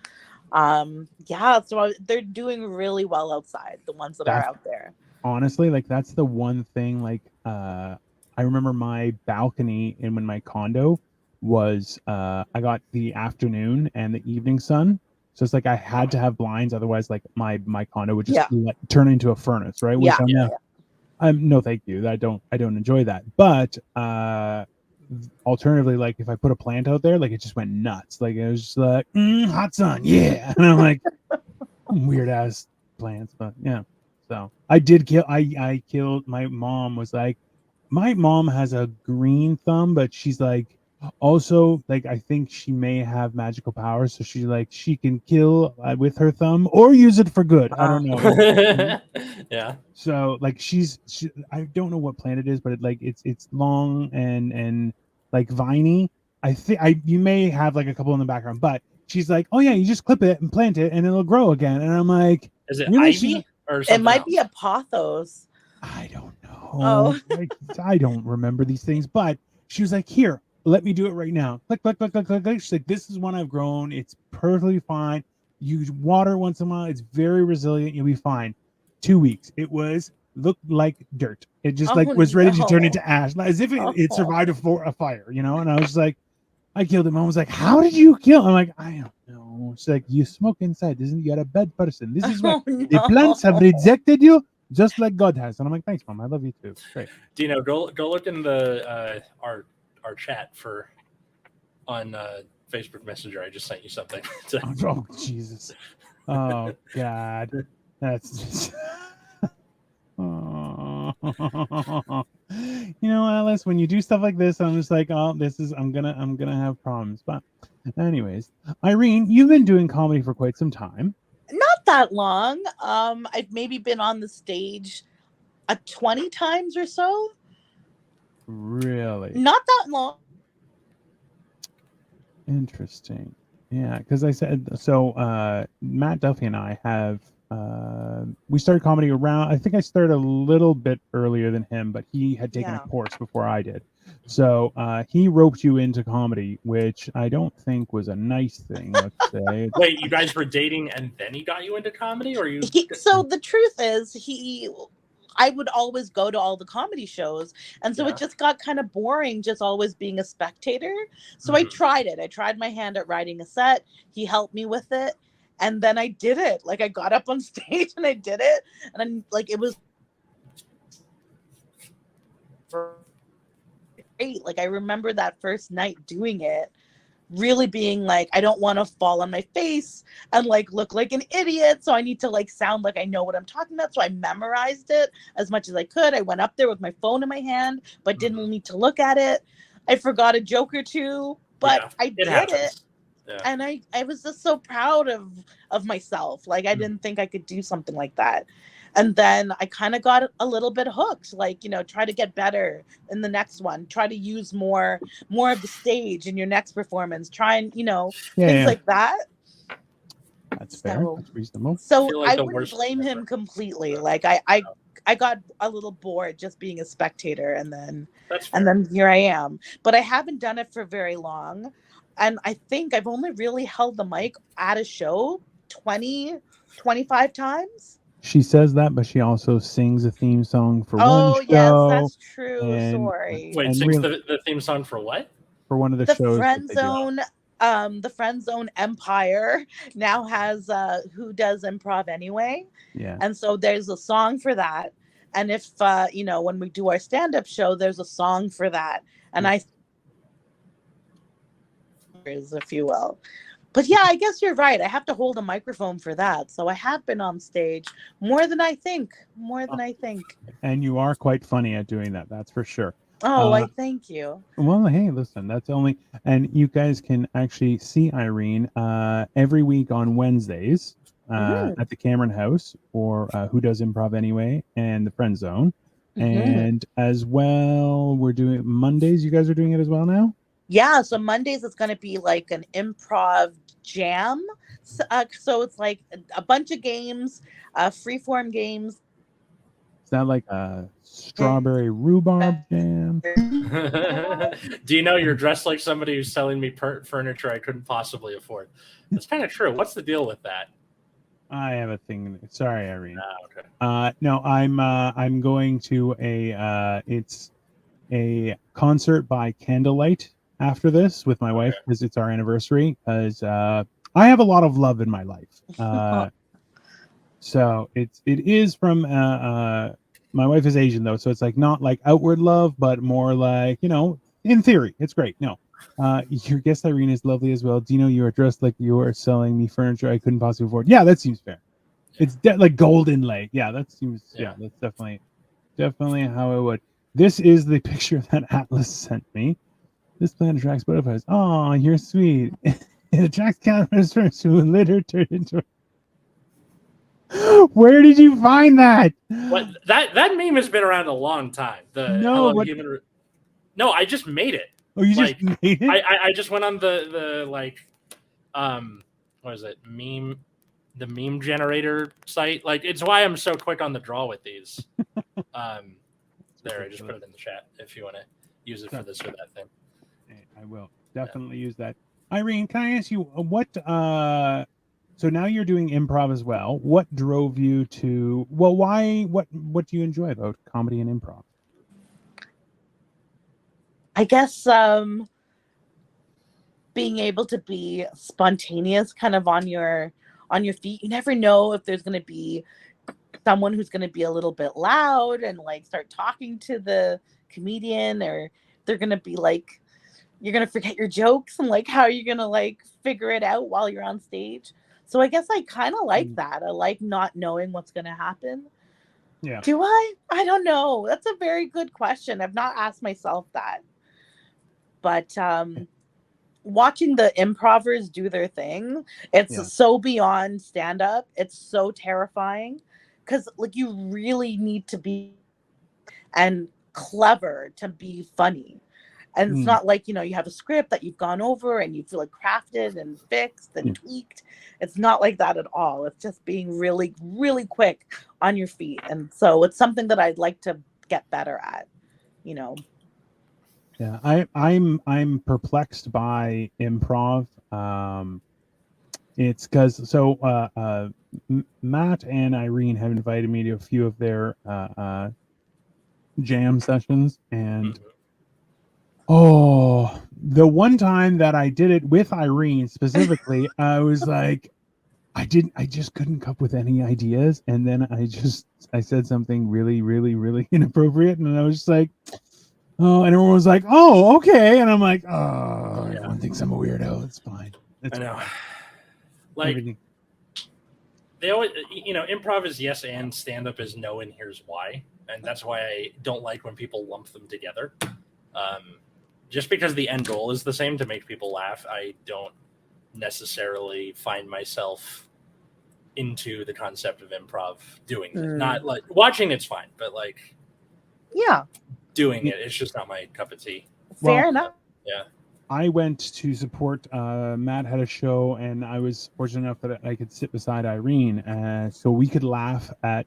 So they're doing really well outside, the ones that are out there. Honestly, like, that's the one thing, like, I remember my balcony in my condo was I got the afternoon and the evening sun. So it's like I had to have blinds, otherwise like my condo would just turn into a furnace, right? Which I'm no thank you. I don't enjoy that. But alternatively, like, if I put a plant out there, like, it just went nuts. Like, it was just like, hot sun, yeah. And I'm like, weird ass plants, but yeah. So I did kill. I killed. My mom was like, my mom has a green thumb, but she's like, also, like, I think she may have magical powers, so she's like, she can kill with her thumb or use it for good. I don't know. Yeah. So like, I don't know what plant it is, but it's long and like viney. I think you may have like a couple in the background, but she's like, oh yeah, you just clip it and plant it and it'll grow again. And I'm like, is it really? Ivy or something? It might be a pothos. I don't know. I don't remember these things, but she was like, here, let me do it right now. Click, click, click, click, click, click. She's like, this is one I've grown. It's perfectly fine. You water once in a while. It's very resilient. You'll be fine. 2 weeks. It looked like dirt. It just was ready to turn into ash, as if it survived a fire, And I was just like, I killed him. I was like, how did you kill? I'm like, I don't know. She's like, you smoke inside. You're a bad person. This is why the plants have rejected you, just like God has. And I'm like, thanks, Mom. I love you too. Great. Dino, go look in the our chat on Facebook Messenger. I just sent you something. Oh Jesus! Oh God! That's just... oh. Alice, when you do stuff like this, I'm just like, oh, I'm gonna have problems. But anyways, Irene, you've been doing comedy for quite some time. Not that long. I've maybe been on the stage 20 times or so. Really? Not that long. Interesting. Yeah, because I said so. Matt Duffy and I have we started comedy around. I think I started a little bit earlier than him, but he had taken a course before I did. So he roped you into comedy, which I don't think was a nice thing. Let's say. Wait, you guys were dating and then he got you into comedy, or you? So the truth is, I would always go to all the comedy shows. And so it just got kind of boring just always being a spectator. So I tried it. I tried my hand at writing a set. He helped me with it. And then I did it. Like, I got up on stage and I did it. And I'm like, it was great. Like, I remember that first night doing it, really being like, I don't want to fall on my face and like look like an idiot, so I need to like sound like I know what I'm talking about. So I memorized it as much as I could. I went up there with my phone in my hand, but didn't need to look at it. I forgot a joke or two, but I did it. And I was just so proud of myself. Like, I didn't think I could do something like that. And then I kind of got a little bit hooked, like, try to get better in the next one, try to use more of the stage in your next performance, try and, things like that. That's fair. That's reasonable. So I wouldn't blame him completely. Like, I got a little bored just being a spectator, and then here I am. But I haven't done it for very long. And I think I've only really held the mic at a show 25 times. She says that, but she also sings a theme song for one show. Yes, that's true. Sorry. Wait, sings the theme song for what? For one of the shows. Friend Zone, the Friend Zone Empire now has Who Does Improv Anyway? Yeah. And so there's a song for that. And if when we do our stand-up show, there's a song for that. And if you will. But yeah, I guess you're right. I have to hold a microphone for that. So I have been on stage more than I think. And you are quite funny at doing that. That's for sure. Oh, I thank you. Well, hey, listen, that's only, and you guys can actually see Irene every week on Wednesdays at the Cameron House, or Who Does Improv Anyway, and the Friend Zone. And as well, we're doing Mondays. You guys are doing it as well now? Yeah, so Mondays it's going to be like an improv jam. So it's like a bunch of games, freeform games. Is that like a strawberry rhubarb jam? Dino, you're dressed like somebody who's selling me furniture I couldn't possibly afford. That's kind of true. What's the deal with that? I have a thing. Sorry, Irene. Okay. No, I'm going to it's a concert by candlelight after this with my wife, because it's our anniversary, because I have a lot of love in my life. So it is from my wife is Asian though, so it's like not like outward love, but more like, in theory, it's great. No. Your guest Irene is lovely as well. Dino, you are dressed like you are selling me furniture I couldn't possibly afford. Yeah, that seems fair. It's like gold inlay. Yeah, that seems that's definitely how it would. This is the picture that Atlas sent me. This plant attracts butterflies. Oh, you're sweet. It attracts caterpillars who later turn into. Where did you find that? What that meme has been around a long time. No, I just made it. Oh, you just made it? I just went on the what is it? The meme generator site. Like, it's why I'm so quick on the draw with these. There, I just put it in the chat if you want to use it for this or that thing. I will definitely use that. Irene, can I ask you what? So now you're doing improv as well. What drove you to? Well, why? What do you enjoy about comedy and improv? I guess being able to be spontaneous, kind of on your feet. You never know if there's going to be someone who's going to be a little bit loud and like start talking to the comedian, or they're going to be like, you're going to forget your jokes, and like, how are you going to like figure it out while you're on stage? So I guess I kind of like that. I like not knowing what's going to happen. Yeah. Do I? I don't know. That's a very good question. I've not asked myself that. But watching the improvers do their thing, it's so beyond stand-up. It's so terrifying, because like, you really need to be and clever to be funny. And it's not like, you have a script that you've gone over and you feel like crafted and fixed and tweaked. It's not like that at all. It's just being really, really quick on your feet. And so it's something that I'd like to get better at, Yeah, I'm perplexed by improv. It's because Matt and Irene have invited me to a few of their jam sessions, and the one time that I did it with Irene specifically, I was like, I just couldn't come up with any ideas, and then I said something really, really, really inappropriate, and I was just like, oh, and everyone was like, oh, okay, and I'm like, oh, everyone thinks I'm a weirdo. It's fine. I know. Like, everything. They always, improv is yes and stand-up is no, and here's why. And that's why I don't like when people lump them together. Just because the end goal is the same, to make people laugh, I don't necessarily find myself into the concept of improv doing it. Not like watching it's fine, but like doing it's just not my cup of tea. Fair enough. Yeah. I went to support. Matt had a show, and I was fortunate enough that I could sit beside Irene, so we could laugh at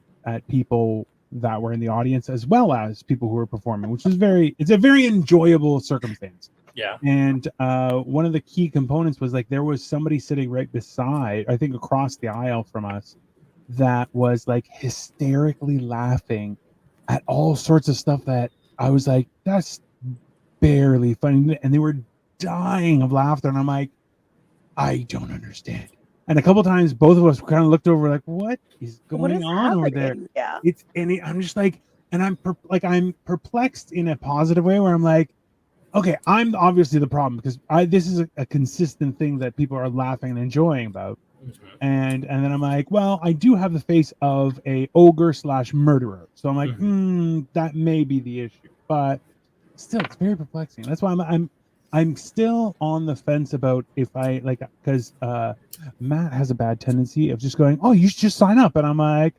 people that were in the audience as well as people who were performing, which is it's a very enjoyable circumstance. Yeah. And one of the key components was like there was somebody sitting right beside, I think across the aisle from us, that was like hysterically laughing at all sorts of stuff that I was like, that's barely funny, and they were dying of laughter, and I'm like, I don't understand. And a couple of times both of us kind of looked over like, what is going on over there? Yeah. I'm just like, and I'm perplexed in a positive way where I'm like, okay, I'm obviously the problem because this is a consistent thing that people are laughing and enjoying about. Mm-hmm. And then I'm like, well, I do have the face of a ogre / murderer. So I'm like, that may be the issue. But still, it's very perplexing. That's why I'm still on the fence about if I like, because Matt has a bad tendency of just going, oh, you should just sign up. And I'm like,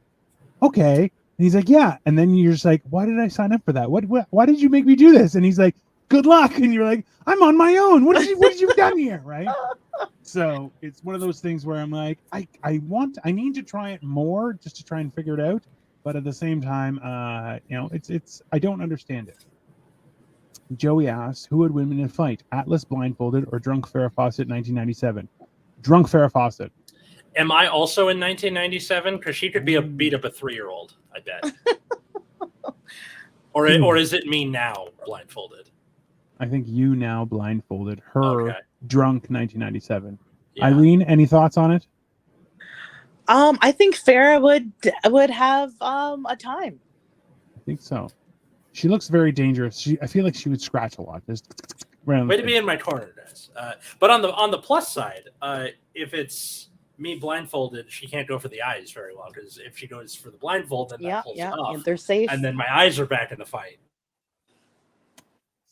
okay. And he's like, yeah. And then you're just like, why did I sign up for that? Why did you make me do this? And he's like, good luck. And you're like, I'm on my own. What did you done here? Right. So it's one of those things where I'm like, I need to try it more just to try and figure it out. But at the same time, it's I don't understand it. Joey asks, who would win in a fight, Atlas blindfolded or drunk Farrah Fawcett 1997? Drunk Farrah Fawcett. Am I also in 1997? Because she could beat up a 3-year-old, I bet. or is it me now blindfolded? I think you now blindfolded her. Drunk 1997. Yeah. Irene, any thoughts on it? I think Farrah would have a time. I think so. She looks very dangerous. I feel like she would scratch a lot. Way to be in my corner, guys. But on the plus side, if it's me blindfolded, she can't go for the eyes very well because if she goes for the blindfold, then that pulls it off. They're safe. And then my eyes are back in the fight.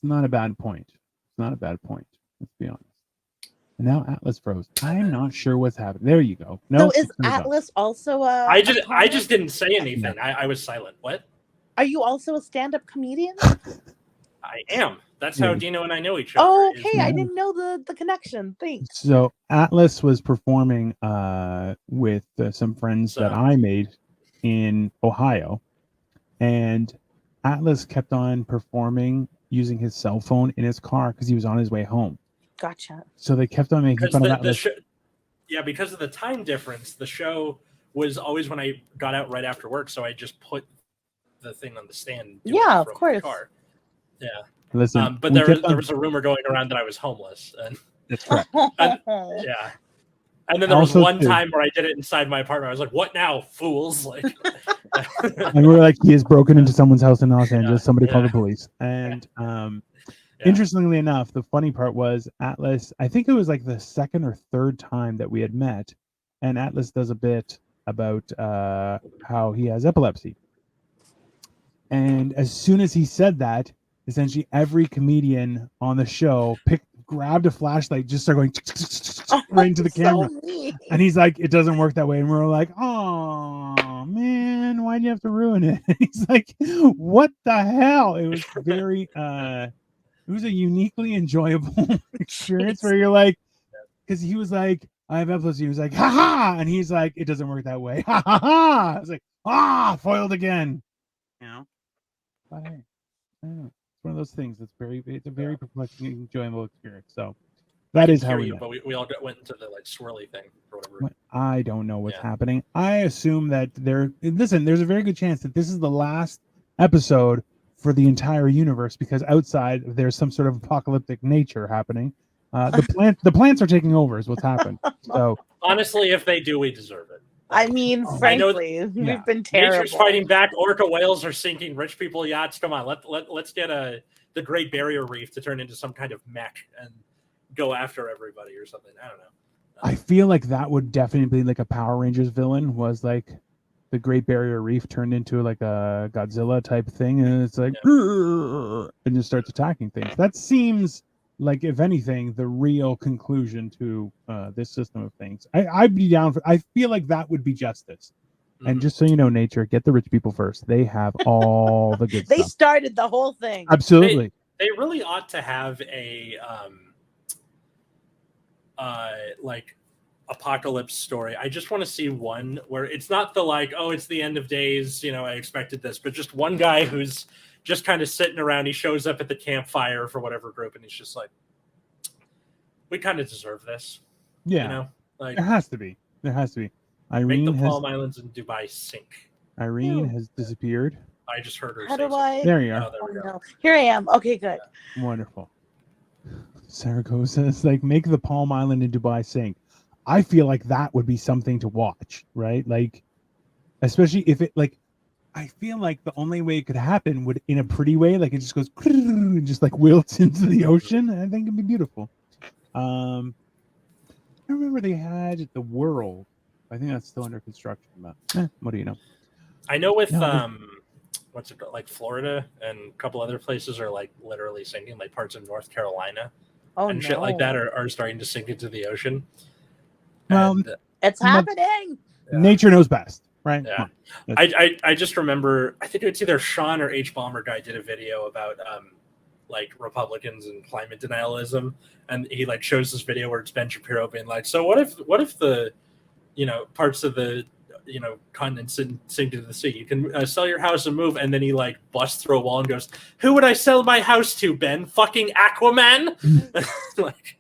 It's not a bad point. Let's be honest. And now Atlas froze. I'm not sure what's happening. There you go. No, so is Atlas also a? I just didn't say anything. I was silent. What? Are you also a stand-up comedian? I am. That's how Dino and I know each other. Oh, okay. I didn't know the connection. Thanks. So Atlas was performing with some friends that I made in Ohio, and Atlas kept on performing using his cell phone in his car because he was on his way home. Gotcha. So they kept on making fun of Atlas. Because of the time difference, the show was always when I got out right after work, so I just put the thing on the stand. Of course. The car. Yeah. Listen, but there was a rumor going around that I was homeless. And that's correct. Yeah. And then there was one time where I did it inside my apartment. I was like, "What now, fools?" Like, and we were like, "He has broken into someone's house in Los Angeles. Somebody called the police." And interestingly enough, the funny part was Atlas. I think it was like the second or third time that we had met, and Atlas does a bit about how he has epilepsy. And as soon as he said that, essentially every comedian on the show grabbed a flashlight, just started going right into the camera. And he's like, it doesn't work that way. And we're like, oh man, why'd you have to ruin it? And he's like, what the hell? It was very it was a uniquely enjoyable experience where you're like, because he was like, I have epilepsy. He was like, ha ha, and he's like, it doesn't work that way. Ha ha ha. I was like, foiled again. You know? But hey, I don't know. It's one of those things that's it's a very perplexing, enjoyable experience. So that is how we. But we all went into the like swirly thing or whatever. I don't know what's happening. I assume that there's a very good chance that this is the last episode for the entire universe because outside there's some sort of apocalyptic nature happening. The plants are taking over is what's happened. So honestly, if they do, we deserve it. I mean, frankly, we've been terrible. Nature's fighting back. Orca whales are sinking. Rich people yachts. Come on, let's get the Great Barrier Reef to turn into some kind of mech and go after everybody or something. I don't know. I feel like that would definitely be like a Power Rangers villain. Was like the Great Barrier Reef turned into like a Godzilla type thing, and it's like and just starts attacking things. That seems like, if anything, the real conclusion to this system of things. I'd be down for. I feel like that would be justice. And just so you know, nature, get the rich people first. They have all the good They stuff. started the whole thing. Absolutely. They really ought to have a like apocalypse story. I just want to see one where it's not the like, oh, it's the end of days, you know, I expected this, but just one guy who's just kind of sitting around. He shows up at the campfire for whatever group, and he's just like, we kind of deserve this. Yeah. You know, like There has to be. make the Palm Islands in Dubai sink. Irene has disappeared. I just heard her. How say do I? There you are. Oh, there we go. No. Here I am. Okay, good. Wonderful. Sarah says, like, make the Palm Island in Dubai sink. I feel like that would be something to watch, right? Like, especially if it, like, I feel like the only way it could happen would in a pretty way, like it just goes and just like wilts into the ocean. I think it'd be beautiful. I remember they had the World. I think that's still under construction. But what do you know? I know with what's it called? Like Florida and a couple other places are like literally sinking, like parts of North Carolina and shit like that are starting to sink into the ocean. Well, and, it's happening. Nature knows best, right? Yeah. I just remember, I think it's either Sean or H Bomber guy did a video about like Republicans and climate denialism, and he like shows this video where it's Ben Shapiro being like, so what if the, you know, parts of the, you know, continent sink into the sea, you can sell your house and move, and then he like busts through a wall and goes, who would I sell my house to, Ben? Fucking Aquaman. Like,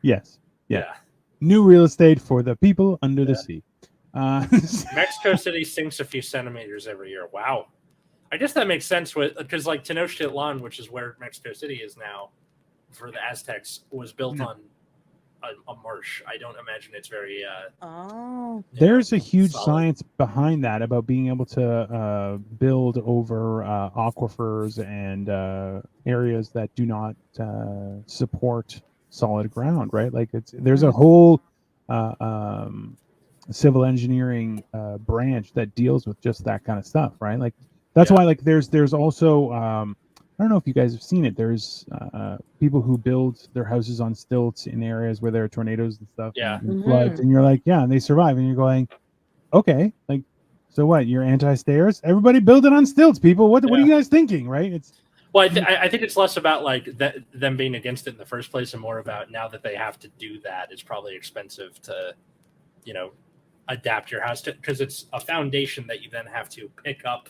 yes, yeah. New real estate for the people under the sea. Mexico City sinks a few centimeters every year. Wow. I guess that makes sense with because like Tenochtitlan, which is where Mexico City is now, for the Aztecs, was built on a marsh. I don't imagine it's very. There's a huge solid. science behind that about being able to build over aquifers and areas that do not support solid ground, right? Like there's a whole civil engineering branch that deals with just that kind of stuff, right? Like that's why like there's also I don't know if you guys have seen it. There's people who build their houses on stilts in areas where there are tornadoes and stuff, and floods, and you're like, yeah, and they survive, and you're going, okay, like, so what? You're anti-stairs? Everybody build it on stilts, people. What are you guys thinking, right? It's well, I think it's less about like them being against it in the first place, and more about now that they have to do that, it's probably expensive to, you know, adapt your house to, because it's a foundation that you then have to pick up,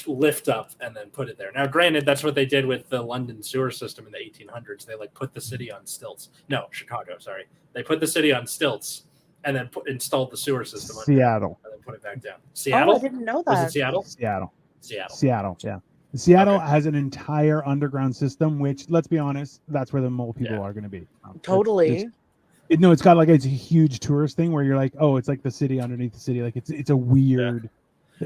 lift up, and then put it there. Now, granted, that's what they did with the London sewer system in the 1800s. They like put the city on stilts. No, Chicago, sorry. They put the city on stilts and then installed the sewer system. Seattle. And then put it back down. Seattle? Oh, I didn't know that. Was it Seattle? Seattle, yeah. Seattle has an entire underground system, which, let's be honest, that's where the mole people are going to be. Totally. It's got like it's a huge tourist thing where you're like, oh, it's like the city underneath the city. Like it's a weird.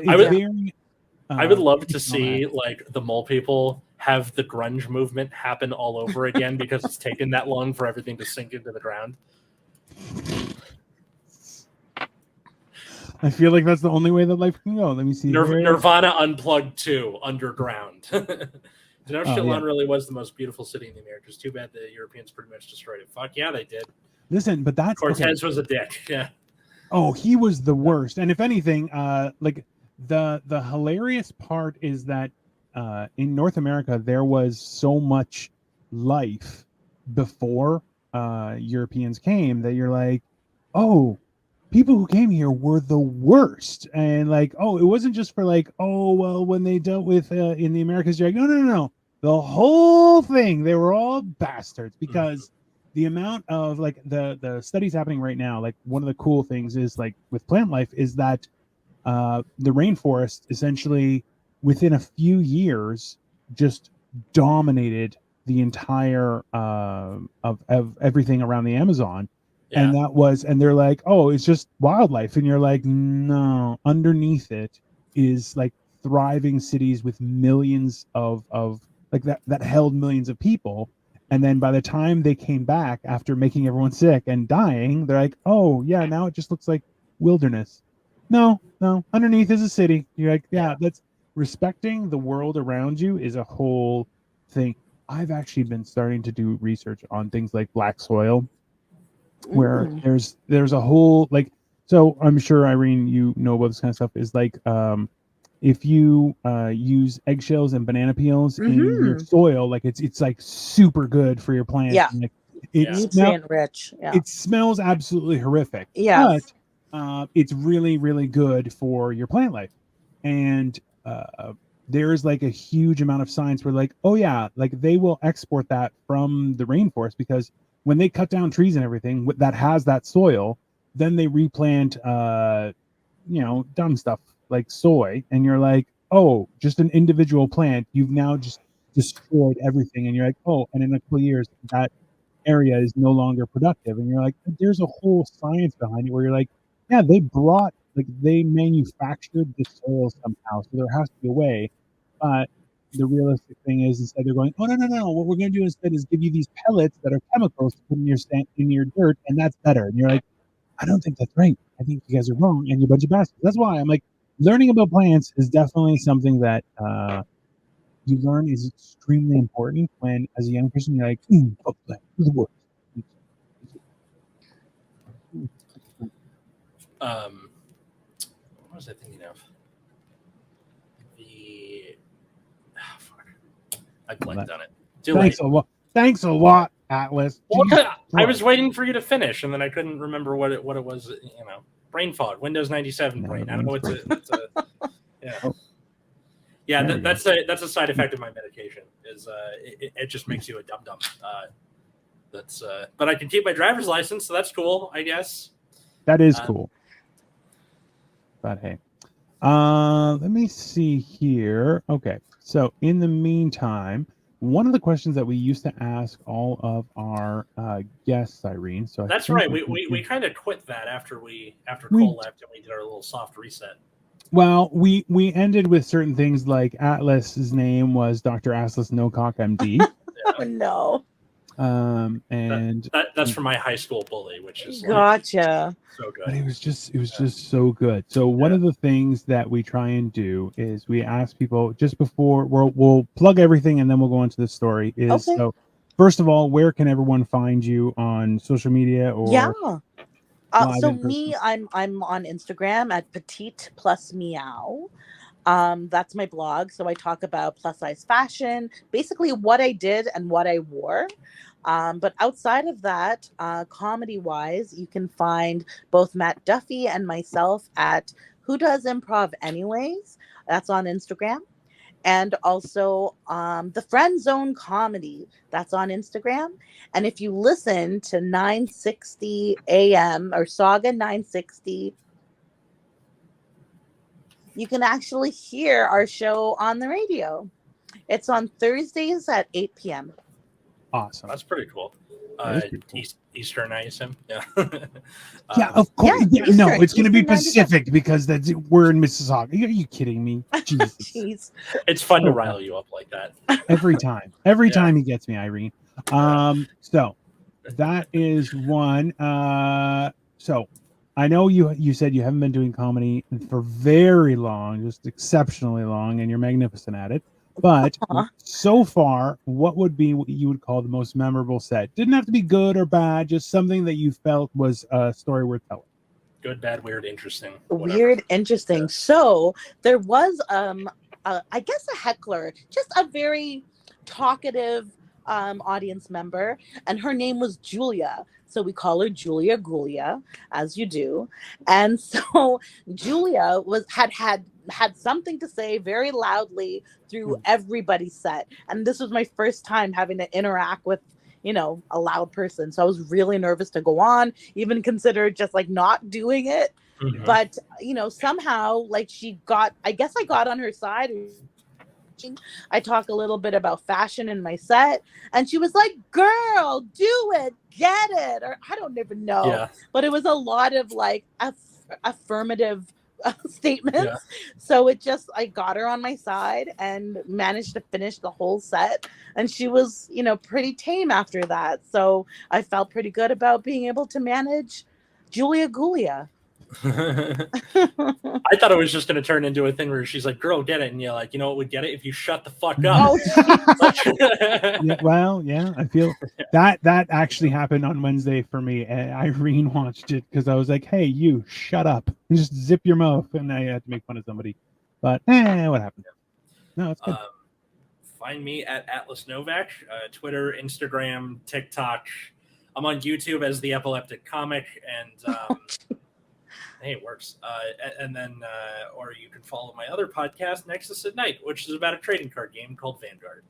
I would love to see like the mole people have the grunge movement happen all over again because it's taken that long for everything to sink into the ground. I feel like that's the only way that life can go. Let me see. Nirvana Unplugged 2 Underground. Tenochtitlan really was the most beautiful city in the Americas. Too bad the Europeans pretty much destroyed it. Fuck yeah, they did. Listen, but that's Cortez was a dick. Yeah. Oh, he was the worst. And if anything, like the hilarious part is that in North America there was so much life before Europeans came that you're like, oh, people who came here were the worst. And like, oh, it wasn't just for like, oh, well, when they dealt with in the Americas, you're like, no. The whole thing, they were all bastards because the amount of like the studies happening right now, like one of the cool things is like with plant life is that the rainforest essentially within a few years just dominated the entire of everything around the Amazon. Yeah. And they're like, oh, it's just wildlife. And you're like, no, underneath it is like thriving cities with millions of like that held millions of people. And then by the time they came back after making everyone sick and dying, they're like, oh yeah, now it just looks like wilderness. No, underneath is a city. You're like, yeah, that's respecting the world around you is a whole thing. I've actually been starting to do research on things like black soil, where there's a whole like, so I'm sure Irene, you know about this kind of stuff, is like if you use eggshells and banana peels in your soil, like it's like super good for your plants. Yeah. And, like Nutrient rich. Yeah. it smells absolutely horrific. Yes. But it's really, really good for your plant life. And there's like a huge amount of science where like, oh yeah, like they will export that from the rainforest, because when they cut down trees and everything that has that soil, then they replant dumb stuff like soy, and you're like, oh, just an individual plant, you've now just destroyed everything. And you're like, oh, and in a couple of years that area is no longer productive. And you're like, there's a whole science behind it where you're like, yeah, they manufactured the soil somehow, so there has to be a way. But the realistic thing is, instead they're going, oh no, what we're going to do instead is give you these pellets that are chemicals to put in your dirt, and that's better. And you're like, I don't think that's right. I think you guys are wrong, and you're a bunch of bastards. That's why I'm like, learning about plants is definitely something that you learn is extremely important. When, as a young person, you're like, fuck that, the worst. What was I thinking of? I blanked on it. Thanks a lot, Atlas. Well, I was waiting for you to finish, and then I couldn't remember what it was. Brain fog, Windows 97 brain. I don't know what to. Yeah. Oh. Yeah, that's a side effect of my medication. Is it just makes you a dum dum. But I can keep my driver's license, so that's cool, I guess. That is cool. But hey, let me see here. Okay, so in the meantime, one of the questions that we used to ask all of our guests, Irene. So that's right. We kind of quit that after Cole left, and we did our little soft reset. Well, we ended with certain things like Atlas's name was Dr. Atlas Nocock, MD. Oh no. And that's from my high school bully, which is gotcha. So good. But it was just so good. So one of the things that we try and do is we ask people just before we'll plug everything, and then we'll go into the story. So first of all, where can everyone find you on social media or? So me, I'm on Instagram at Petite Plus Meow. That's my blog. So I talk about plus size fashion, basically what I did and what I wore. But outside of that, comedy wise, you can find both Matt Duffy and myself at Who Does Improv Anyways. That's on Instagram. And also the Friend Zone Comedy, that's on Instagram. And if you listen to 960 AM or Saga 960, you can actually hear our show on the radio. It's on Thursdays at 8 p.m. Awesome. That's pretty cool. Eastern, I assume. Yeah. Yeah, of course. No, it's going to be Pacific because we're in Mississauga. Are you kidding me? Jesus. Jeez. It's fun to rile you up like that. Every time. Every time he gets me, Irene. So that is one. So I know you said you haven't been doing comedy for very long, just exceptionally long, and you're magnificent at it. But so far, what would be what you would call the most memorable set? Didn't have to be good or bad, just something that you felt was a story worth telling. Good, bad, weird, interesting. Whatever. Weird, interesting. Yeah. So there was, I guess, a heckler, just a very talkative audience member, and her name was Julia. So we call her Julia Gulia, as you do. And so Julia had something to say very loudly through everybody's set. And this was my first time having to interact with, a loud person. So I was really nervous to go on, even considered just like not doing it. Mm-hmm. But, somehow like I guess I got on her side. I talk a little bit about fashion in my set, and she was like, girl, do it, get it, or I don't even know. Yeah. But it was a lot of like affirmative statements. Yeah. So I got her on my side and managed to finish the whole set, and she was, pretty tame after that. So I felt pretty good about being able to manage Julia Gulia. I thought it was just going to turn into a thing where she's like, "Girl, get it," and you're like, "You know what would get it if you shut the fuck up." Oh, Yeah, well, yeah, I feel that actually happened on Wednesday for me. Irene watched it because I was like, "Hey, you, shut up and just zip your mouth," and I had to make fun of somebody. But what happened? No, it's good. Find me at Atlas Novak, Twitter, Instagram, TikTok. I'm on YouTube as the Epileptic Comic, and hey, it works. And then, or you can follow my other podcast, Nexus at Night, which is about a trading card game called Vanguard,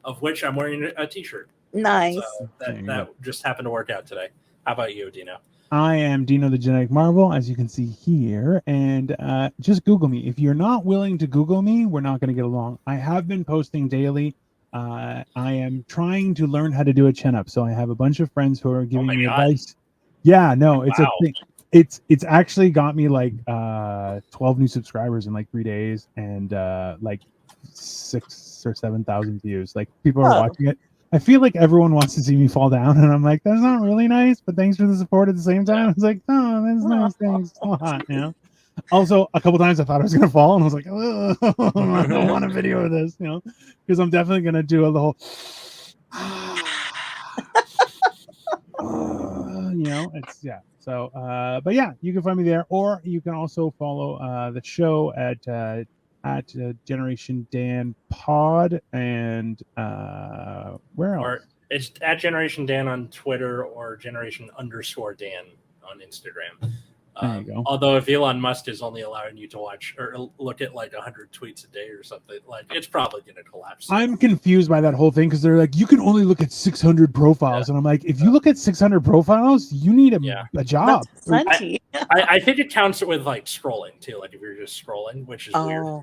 of which I'm wearing a T-shirt. nice. So that just happened to work out today. How about you, Dino? I am Dino the Genetic Marvel, as you can see here, and just Google me. If you're not willing to Google me, we're not going to get along. I have been posting daily. I am trying to learn how to do a chin up, so I have a bunch of friends who are giving me advice. Yeah, no, it's a thing. It's actually got me like 12 new subscribers in like 3 days, and like 6,000 or 7,000 views. Like people are watching it. I feel like everyone wants to see me fall down, and I'm like, that's not really nice, but thanks for the support at the same time. It's like, oh, that's nice, thanks. You know. Also, a couple times I thought I was gonna fall, and I was like, oh, I don't want a video of this, you know, because I'm definitely gonna do a little, you know, it's yeah. So, but yeah, you can find me there, or you can also follow the show at Generation Dan Pod, and where else? Or it's at Generation Dan on Twitter or Generation_Dan on Instagram. There you go. Although if Elon Musk is only allowing you to watch or look at like 100 tweets a day or something, like it's probably going to collapse. I'm confused by that whole thing because they're like, you can only look at 600 profiles, and I'm like, if you look at 600 profiles, you need a job. I think it counts with like scrolling too, like if you're just scrolling, which is weird.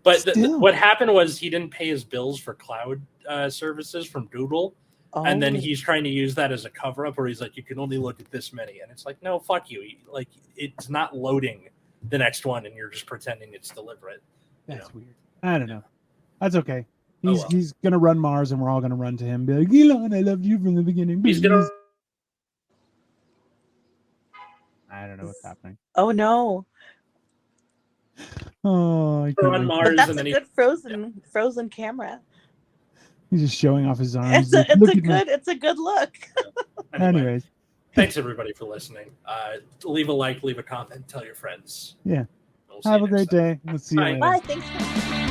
But what happened was he didn't pay his bills for cloud services from Google. And then he's trying to use that as a cover up where he's like, you can only look at this many. And it's like, no, fuck you. Like, it's not loading the next one and you're just pretending it's deliberate. That's weird. I don't know. That's okay. He's going to run Mars and we're all going to run to him and be like, Elon, I loved you from the beginning. He's going to. I don't know what's happening. Oh, no. Oh, I can't run Mars. But that's and a then good frozen camera. He's just showing off his arms. It's a good look. Anyways, thanks everybody for listening. Leave a like, leave a comment, tell your friends. Yeah. Have a great day. We'll see you later. Bye. Thanks for